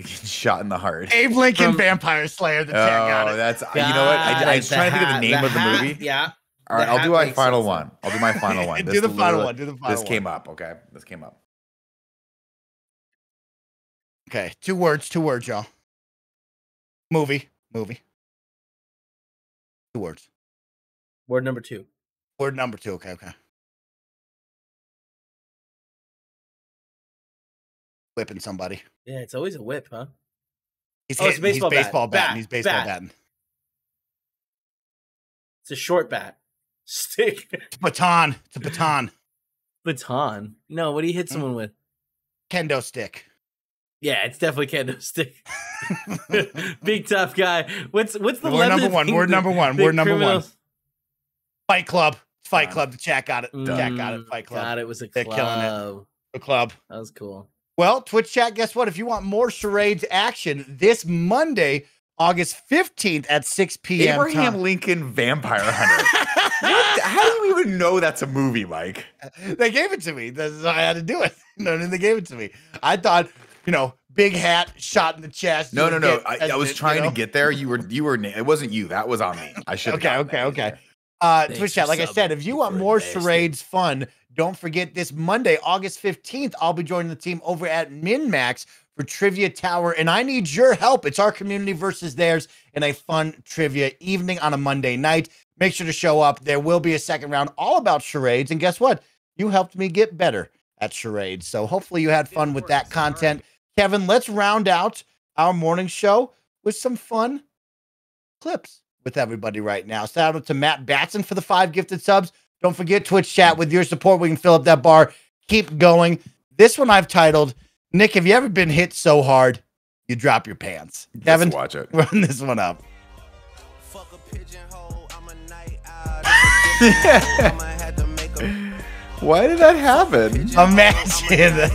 Shot in the heart. Abe Lincoln, From- Vampire Slayer. The chat got Oh, it. that's you know what? I was trying to think of the name of the movie. Yeah. All right, the I'll do hat my makes final sense. one. I'll do my final one. Do the final literally- one. Do the final This one. came up. Okay, this came up. Okay, 2 words, y'all. Movie. 2 words. Word number 2. Word number 2. Okay. Whipping somebody. Yeah, it's always a whip, huh? He's Oh, it's a hitting. baseball He's bat. baseball batting. Bat. He's baseball Bat. batting. It's a short bat. Stick. It's a baton. Baton. No, what do you hit someone with? Kendo stick. Yeah, it's definitely kendo stick. Big tough guy. What's the Word leather number 1. thing Word that number 1. the Word number 1. criminals- Fight Club. Fight Done. Club. The chat got it. Chat got it. Fight Club. God, it was a They're club. killing it. The club. That was cool. Well, Twitch chat, guess what? If you want more charades action this Monday, August 15th at 6 p.m. Abraham time. Lincoln Vampire Hunter. How do you even know that's a movie, Mike? They gave it to me. That's why I had to do it. They gave it to me. I thought, big hat, shot in the chest. No. Get I was president, trying to get there. You were. It wasn't you. That was on me. I should. Okay. Thanks Twitch for chat, like I said, subbing, if you you want were more nasty. charades fun, don't forget this Monday, August 15th, I'll be joining the team over at MinMax for Trivia Tower, and I need your help. It's our community versus theirs in a fun trivia evening on a Monday night. Make sure to show up. There will be a second round all about charades, and guess what? You helped me get better at charades, so hopefully you had fun with that content. Kevin, let's round out our morning show with some fun clips with everybody right now. Shout out to Matt Batson for the 5 gifted subs. Don't forget Twitch chat. With your support, we can fill up that bar. Keep going. This one I've titled, Nick, have you ever been hit so hard you drop your pants? Kevin, Let's watch it. run this one up. Fuck a pigeonhole, I'm a night owl. I'ma have to make a Why did that happen? Imagine.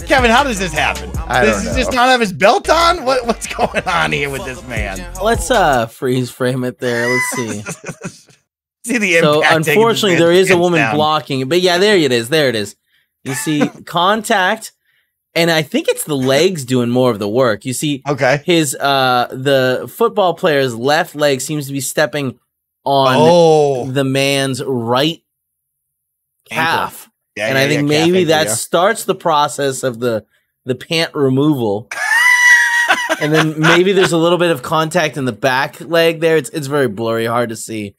Kevin, how does this happen? Does he just not have his belt on? What's going on here with this man? Let's freeze frame it there. Let's see. See the So impact. unfortunately, there is a woman down. blocking. But yeah, there it is. There it is. You see contact, and I think it's the legs doing more of the work. You see, Okay. his the football player's left leg seems to be stepping on the man's right calf. Yeah, And I think maybe that starts the process of the pant removal. And then maybe there's a little bit of contact in the back leg there. It's very blurry, hard to see.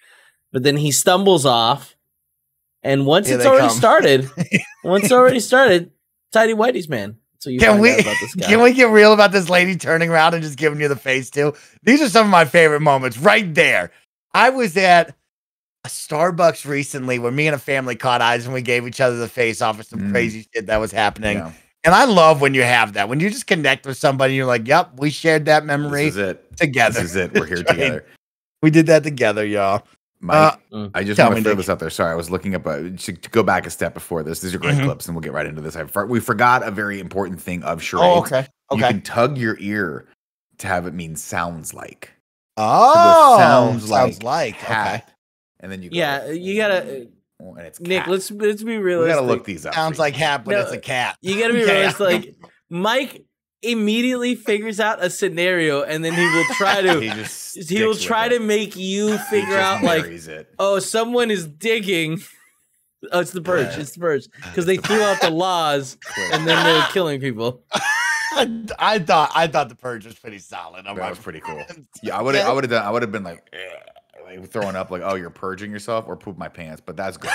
But then he stumbles off. And once Here it's they already come. started, Tidy Whitey's man. So you Can find we out about this guy. can we get real about this lady turning around and just giving you the face too? These are some of my favorite moments right there. I was at a Starbucks recently where me and a family caught eyes and we gave each other the face off of some crazy shit that was happening. Yeah. And I love when you have that. When you just connect with somebody, and you're like, yep, we shared that memory This is it. together. This is it. We're here That's right. together. We did that together, y'all. Mike, I just tell want me, to throw Nick. this out there. Sorry, I was looking up to go back a step before this. These are great Mhm. clips, and we'll get right into this. We forgot a very important thing of charades. Oh, okay. You Okay. can tug your ear to have it mean sounds like. Oh, sounds like Okay. cat. And then you go, Yeah, you gotta and it's Nick, cat. let's be we realistic. gotta look these up. Sounds like hat, but No, it's a cat. You gotta be Yeah. realistic. Like Mike immediately figures out a scenario and then he will try to he will try to make you figure out like, oh, someone is digging. Oh, it's the purge. Yeah. It's the purge. Because they threw out the laws and then they're killing people. I thought the purge was pretty solid. that was pretty cool. Yeah, I would have been like throwing up like, oh, you're purging yourself or poop my pants, but that's good.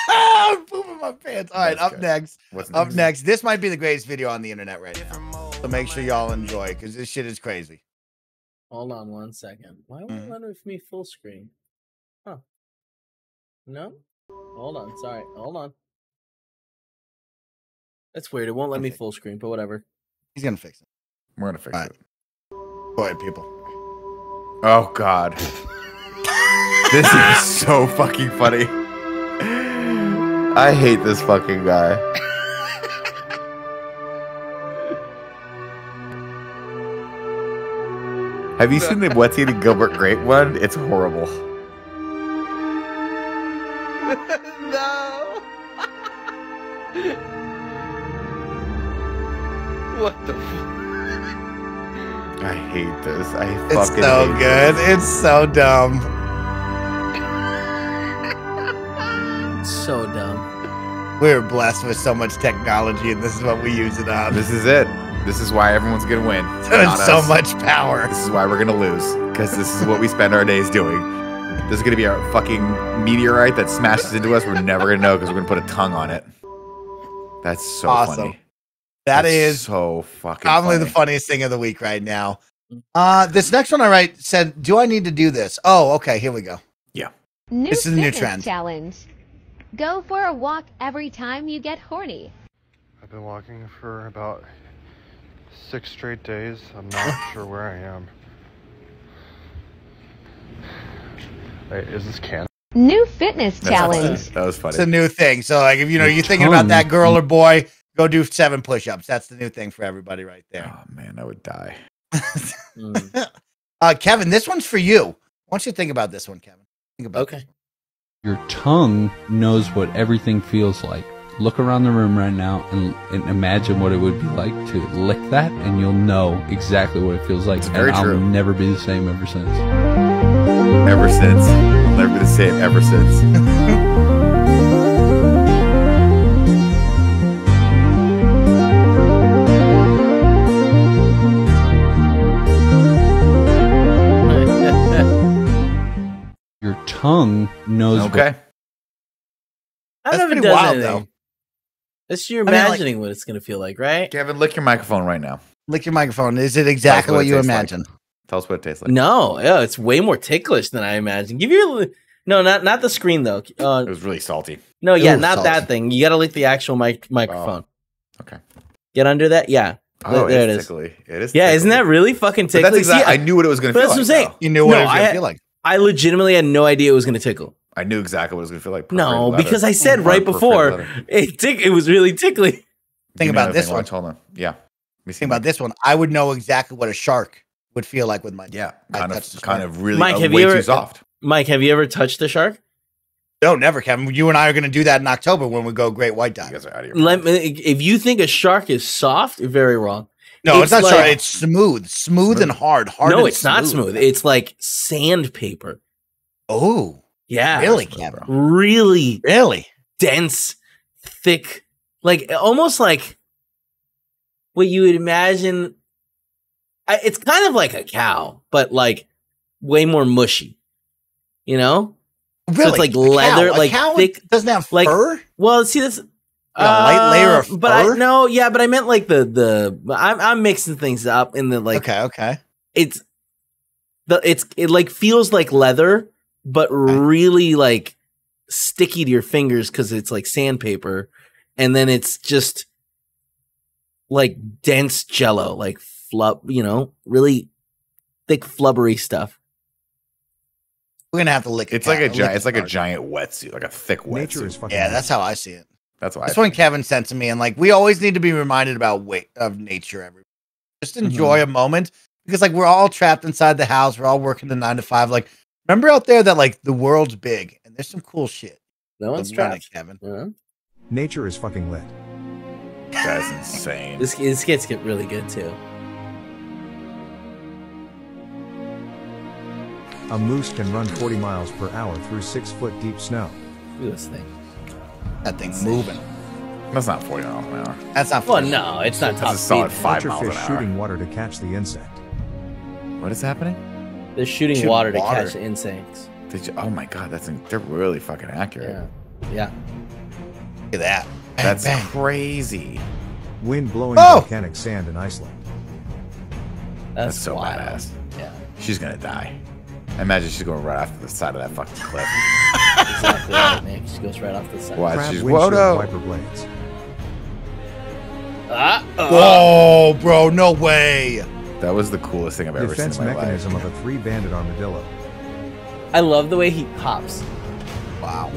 I'm pooping my pants. All right, That's up good. next. What's Up next. This might be the greatest video on the internet right now. So make sure y'all enjoy because this shit is crazy. Hold on 1 second. Why won't it let me full screen? Huh. No? Hold on. Sorry. Hold on. That's weird. It won't let me full screen, but whatever. He's gonna fix it. We're gonna fix All right. it. Go ahead, people. Oh God. This is so fucking funny. I hate this fucking guy. Have you seen the What's Eating Gilbert Grape one? It's horrible. No. What the? I hate this. I It's fucking so hate good. this. It's so dumb. So dumb. We're blessed with so much technology, and this is what we use it on. This is it. This is why everyone's gonna win. There's not so us. much power. This is why we're gonna lose. Because this is what we spend our days doing. This is gonna be our fucking meteorite that smashes into us. We're never gonna know because we're gonna put a tongue on it. That's so Awesome. funny. That That's is so fucking probably the funny. funniest thing of the week right now. This next one I said, do I need to do this? Oh, okay, here we go. New This is a new fitness trend. challenge. Go for a walk every time you get horny. I've been walking for about 6 straight days. I'm not sure where I am. Wait, is this Canada? New fitness challenge. That was funny. It's a new thing. So, like, if you're thinking about that girl or boy, go do 7 push-ups. That's the new thing for everybody right there. Oh man, I would die. Kevin, this one's for you. I want you to think about this one, Kevin. Think about Okay. this one. Your tongue knows what everything feels like. Look around the room right now and imagine what it would be like to lick that, and you'll know exactly what it feels like. It's very and true. I'll never be the same ever since. Ever since. I'll never be the same ever since. Your tongue knows Okay. I don't know if That's it pretty does wild, anything. though. It's you're I mean, like- imagining what it's gonna feel like, right? Kevin, lick your microphone right now. Lick your microphone. Is it exactly what what it you tastes like. imagine? Tell us what it tastes like. No, yeah, it's way more ticklish than I imagined. Give you no, not the screen though. It was really salty. No, yeah, Ooh, not salty. that thing. You gotta lick the actual microphone. Okay. Get under that. Yeah, Oh, there it it's is. tickly. It is. Yeah, tickly. isn't that really fucking But tickly? that's exactly. See, I knew what it was going to but feel that's like. what I'm saying. though. You knew what No, it was going I- to feel like. I legitimately had no idea it was gonna tickle. I knew exactly what it was going to feel like. No, Perforated because leather. I said right before Perforated leather. it was really tickly. Give Think me about another this thing, one. Watch, hold on. Yeah. Let me see Think about this one. I would know exactly what a shark would feel like with my. Yeah. I Kind touched the of shark. really Mike, have way you ever- too soft. Mike, have you ever touched a shark? No, never, Kevin. You and I are going to do that in October when we go great white You diving. guys are out of your Let minds. me, if you think a shark is soft, you're very wrong. No, it's not like- shark. It's smooth and hard. Hard. No, and it's not smooth. It's like sandpaper. Oh, Yeah. really, smooth, Kevin? bro. Really Really? dense, thick, like almost like what you would imagine. It's kind of like a cow, but like way more mushy. You know? Really? it's like A cow- leather, a like cow thick- doesn't have like- fur. Well, see this. a light layer of but fur? but I meant like I'm mixing things up in the like Okay. it like feels like leather, but really like sticky to your fingers because it's like sandpaper, and then it's just like dense jello, like really thick flubbery stuff. We're gonna have to lick. It's like a lick giant. It's like a shark. giant wetsuit, like a thick Nature is wetsuit. fucking. Yeah, that's how I see it. That's why. That's when Kevin sent to me, and like we always need to be reminded about weight of nature. Just enjoy a moment because like we're all trapped inside the house. We're all working the 9 to 5. Like remember out there that like the world's big and there's some cool shit. No one's Run it, trapped. Kevin. Nature is fucking lit. That's insane. This gets get really good too. A moose can run 40 miles per hour through 6-foot deep snow. Look at this thing. That thing's moving. That's not 40 miles an hour. That's not Well, funny. no, it's not That's top a solid speed. 5 Watch your miles an fish hour. shooting water to catch the insect. What is happening? They're shooting Shooting water to water. catch insects. Oh my god, they're really fucking accurate. Yeah. Look at that. Bang, That's bang. crazy. Wind blowing Oh! volcanic sand in Iceland. That's so wild. badass. Yeah. She's gonna die. I imagine she's going right off the side of that fucking cliff. Exactly right, Nick. She goes right off the side. Why? Crab She's windshield Wodo. wiper blades. Whoa, bro! No way. That was the coolest thing I've ever Defense seen in my mechanism life. of a 3-banded armadillo. I love the way he pops. Wow.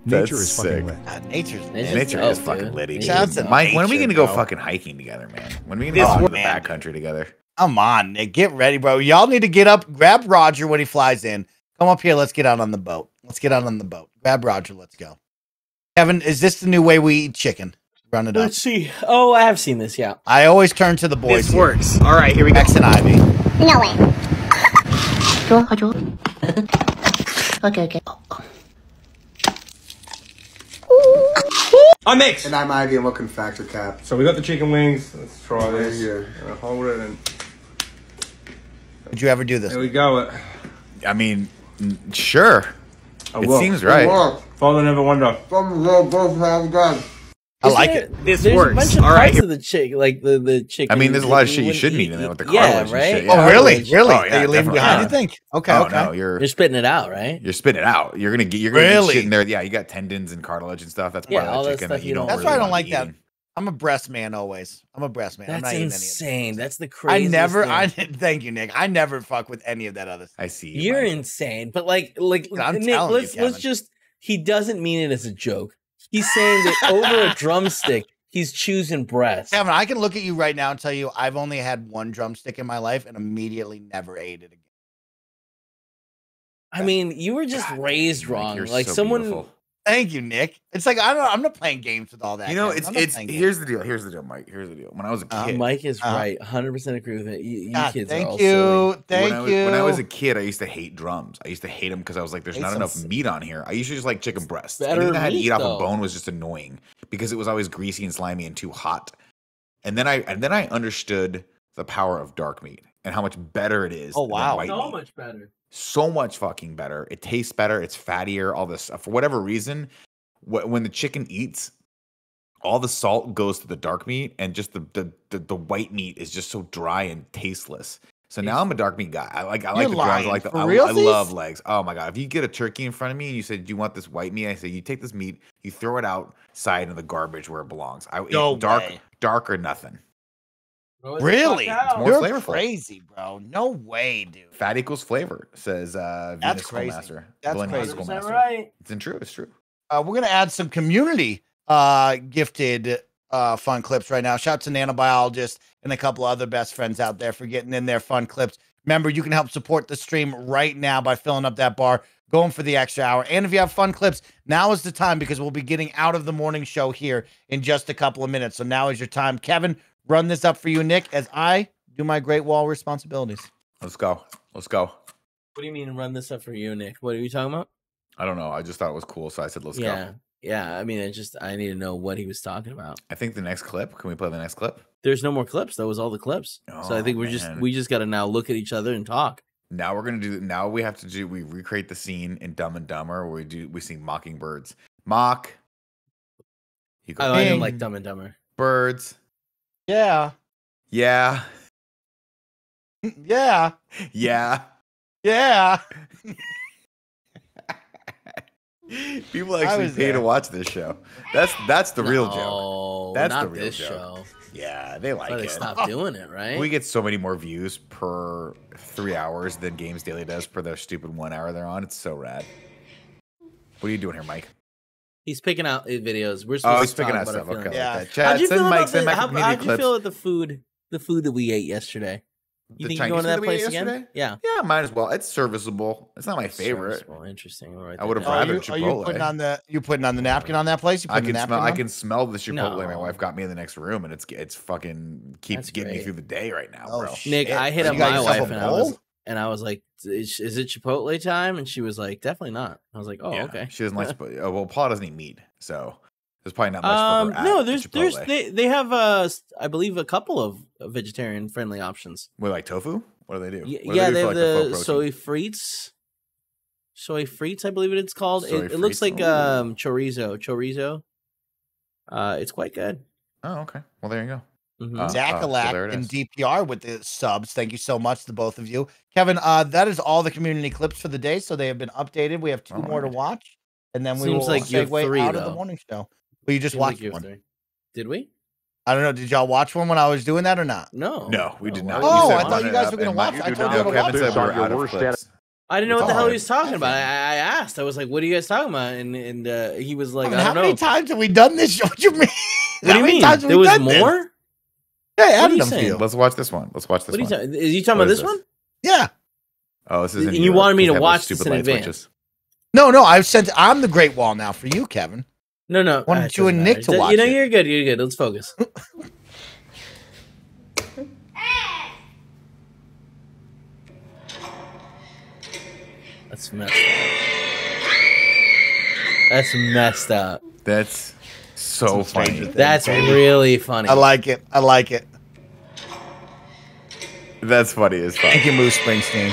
Nature That's is fucking sick. lit. God, nature's Nature's Nature dope, is fucking dude. litty. Nature Sounds is dope. amazing. Mike, when are we nature, gonna go bro. fucking hiking together, man? When are we This gonna go to the man, backcountry together? Come on, Nick. Get ready, bro. Y'all need to get up. Grab Roger when he flies in. Come up here. Let's get out on the boat. Let's get out on the boat. Grab Roger. Let's go. Kevin, is this the new way we eat chicken? Run it up. Let's see. Oh, I have seen this. Yeah. I always turn to the boys. This works. All right, here we go. X and Ivy. No way. Okay. I'm Mix. And I'm Ivy, and welcome to Factor Cap. So we got the chicken wings. Let's try this. Here. Hold it and Would you ever do this? there we go. I mean, sure. I It will. seems right. Father never wonder. Both have gun. I like it. This There's works. a bunch of All right, parts of the chick, like the chicken. I mean, there's a lot of you shit you wouldn't shouldn't eat- eat in there with the yeah, cartilage and right? shit, Oh, yeah. really? Cartilage. Really? Oh, Are yeah, you leaving definitely. behind? Yeah. You think? Okay. Oh okay. no, You're spitting it out, right? you're spitting it out. You're gonna get Really? shit in there. Yeah, you got tendons and cartilage and stuff. That's part Yeah, all of the that chicken stuff that you you don't. don't That's really why I don't wanna like be that. eating. I'm a breast man always. I'm a breast man. I'm That's not eating insane. That's the any of craziest. that. I thing. never. Thank you, Nick. I never fuck with any of that other stuff. I see. You're Mike. insane, but like I'm Nick, telling you, let's Kevin. just. He doesn't mean it as a joke. He's saying that over a drumstick, he's choosing breast. Kevin, I can look at you right now and tell you I've only had one drumstick in my life and immediately never ate it again. I mean, you were just God, raised Mike, wrong. you're Like so someone. beautiful. Thank you, Nick. It's like I'm not playing games with all that. You know, Kevin. I'm not it's playing here's games. the deal. Here's the deal, Mike. Here's the deal. When I was a kid, Mike is Uh-huh. right. 100% agree with it. You God, kids are all thank silly. you. Thank you. when I was a kid, I used to hate drums. I used to hate them because I was like, "There's Hate not some enough s- meat on here." I used to just like chicken breasts. Better Anything I had to meat, eat off though. a bone was just annoying because it was always greasy and slimy and too hot. And then I understood the power of dark meat and how much better it is. Oh, than wow. white So meat. much better. So much fucking better. It tastes better. It's fattier. All this for whatever reason. When the chicken eats, all the salt goes to the dark meat, and just the white meat is just so dry and tasteless. So now I'm a dark meat guy. I like the drums. I like lying. For I realsies? love legs. Oh my god! If you get a turkey in front of me and you said, "Do you want this white meat?" I say, "You take this meat, you throw it outside in the garbage where it belongs." No dark, way. dark or nothing. Really? It's more You're flavorful. crazy, bro. No way, dude. Fat equals flavor, says Venus crazy. Schoolmaster. That's Millennial crazy. Schoolmaster. Right. It's true. It's true. We're gonna add some community gifted fun clips right now. Shout out to Nanobiologist and a couple of other best friends out there for getting in their fun clips. Remember, you can help support the stream right now by filling up that bar, going for the extra hour. And if you have fun clips, now is the time because we'll be getting out of the morning show here in just a couple of minutes. So now is your time. Kevin, run this up for you, Nick, as I do my Great Wall responsibilities. Let's go. Let's go. What do you mean run this up for you, Nick? What are you talking about? I don't know. I just thought it was cool, so I said let's go. Yeah. I mean, I need to know what he was talking about. I think the next clip. Can we play the next clip? There's no more clips. That was all the clips. So I think we just got to now look at each other and talk. Now we're gonna do. Now we have to do. We recreate the scene in Dumb and Dumber where we sing Mockingbirds. Mock. I don't like Dumb and Dumber. Birds. Yeah. Yeah. Yeah. Yeah. Yeah. People actually pay to watch this show. That's the real joke. That's not the real this joke. show. Yeah, they like it. They stopped doing it, right? We get so many more views per 3 hours than Games Daily does per their stupid 1 hour they're on. It's so rad. What are you doing here, Mike? He's picking out videos. We're supposed to talk about stuff. Okay. Yeah. How'd you feel about the food that we ate yesterday? You think you're going to that place again? Yeah. Yeah, might as well. It's serviceable. It's not my favorite. Interesting. I would have rather Chipotle. You putting on the napkin on that place? I can smell the Chipotle my wife got me in the next room, and it's fucking keeps getting me through the day right now, bro. Nick, I hit up my wife and I was like, "Is it Chipotle time?" And she was like, "Definitely not." I was like, "Oh, okay." She doesn't like Chipotle. Well, Paula doesn't eat meat, so there's probably not much for her. No, there's they have I believe a couple of vegetarian friendly options. With like tofu? What do they do? They have the soy frites. Soy frites, I believe it's called. It looks like chorizo. It's quite good. Oh, okay. Well, there you go. Zakalak and DPR with the subs. Thank you so much to both of you. Kevin, that is all the community clips for the day, so they have been updated. We have two more to watch, and then we will segue out of the morning show. Well, you just watched one. Did we? I don't know. Did y'all watch one when I was doing that or not? No, we did not. Oh, I thought you guys were going to watch. I told you to watch it. I didn't know what the hell he was talking about. I asked. I was like, "What are you guys talking about?" And he was like, "I don't know." How many times have we done this? What do you mean? What do you mean? There was more? Yeah, what are you saying? Let's watch this one. Let's watch this one. Is you talking about this one? Yeah. Oh, this is. And you wanted me to watch this in advance? No, I'm the Great Wall now for you, Kevin. No. Wanted you and Nick to watch. You're good. You're good. Let's focus. That's messed up. That's messed up. That's so funny. That's really funny. I like it. That's funny as fuck. Thank you, Moose Springsteen.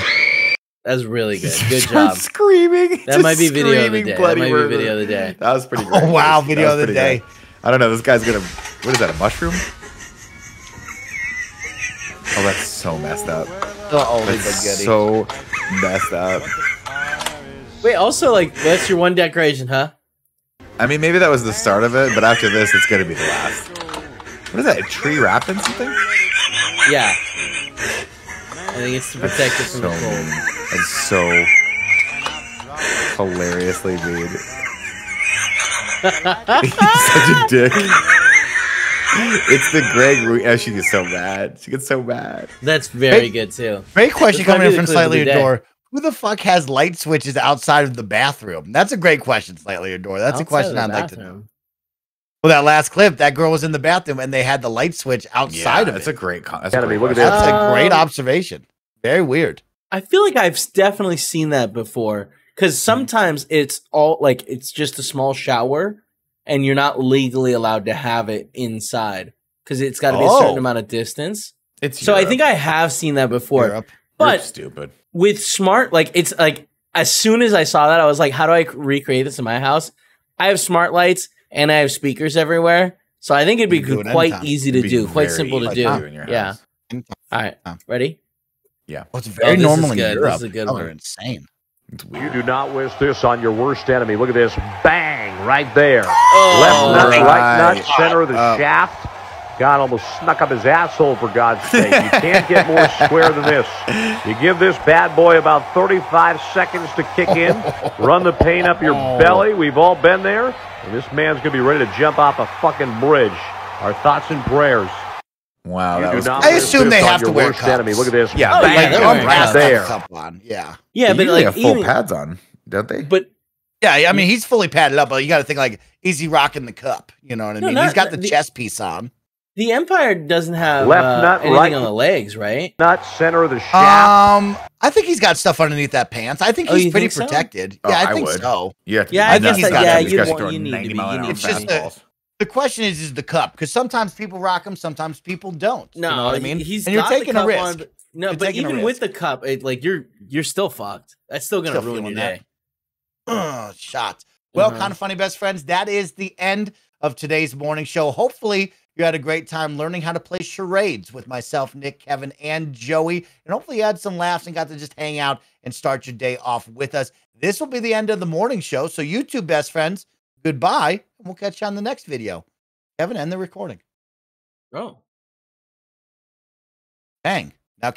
That's really good. Good job. Screaming. That might be video of the day. That might be video of the day. That was pretty great. Oh, wow. Video of the day. I don't know. This guy's gonna. What is that? A mushroom? Oh, that's so messed up. That's so messed up. Wait, also, like, that's your one decoration, huh? I mean, maybe that was the start of it, but after this, it's gonna be the last. What is that? A tree wrapped in something? Yeah. I think it's to protect it from the cold. It's so hilariously mean. He's such a dick. It's the Greg. Oh, she gets so mad. She gets so mad. That's very good too. Great question coming in from Slightly Adore. Who the fuck has light switches outside of the bathroom? That's a great question, Slightly Adore. That's a question I'd like to know. Well, that last clip, that girl was in the bathroom and they had the light switch outside of it. That's a great. That's a great observation. Very weird. I feel like I've definitely seen that before because sometimes it's all like it's just a small shower and you're not legally allowed to have it inside because it's got to be a certain amount of distance. So I think I have seen that before. But you're stupid. With smart, like it's like as soon as I saw that, I was like, how do I recreate this in my house? I have smart lights and I have speakers everywhere. So I think it'd be quite easy to do, quite simple to do. Yeah. All right. Ready? Yeah. Well, it's very normal in Europe. This is a good one. They're insane. You do not wish this on your worst enemy. Look at this. Bang! Right there. Oh, Left nut, right nut, center of the shaft. God almost snuck up his asshole, for God's sake. You can't get more square than this. You give this bad boy about 35 seconds to kick in, run the pain up your belly. We've all been there. And this man's going to be ready to jump off a fucking bridge. Our thoughts and prayers. Wow, that was I assume they have to wear cups. Enemy. Look at this. Yeah, like they're right wearing there. cups. Cup on. Yeah. Yeah, They but usually like have full even, pads on, don't they? but Yeah, I mean, he's fully padded up, but you got to think like, is he rocking the cup? You know what I No, mean? not- He's got the the- chest piece on. the Empire doesn't have Left nut, anything right on the legs, right? Nut, center of the shaft. I think he's got stuff underneath that pants. I think Oh, he's you pretty think so? protected. Oh, Yeah, I I think would. so. You have to Yeah, be I nuts. guess that- These yeah, guys you'd are want- throwing you need to 90 be- mile you an hour need It's just fastballs. the question is the cup, because sometimes people rock them, sometimes people don't. No, you know what I mean? he's and you're got the taking a cup risk. on, but- no, You're but taking a even with risk. the cup, like you're still fucked. That's still gonna Still ruin your feeling day. Shots. Well, Uh-huh. kind of funny, best friends. That is the end of today's morning show. Hopefully, you had a great time learning how to play charades with myself, Nick, Kevin, and Joey. And hopefully, you had some laughs and got to just hang out and start your day off with us. This will be the end of the morning show. So, you two best friends, goodbye. And we'll catch you on the next video. Kevin, end the recording. Oh. Bang. Now, Kevin.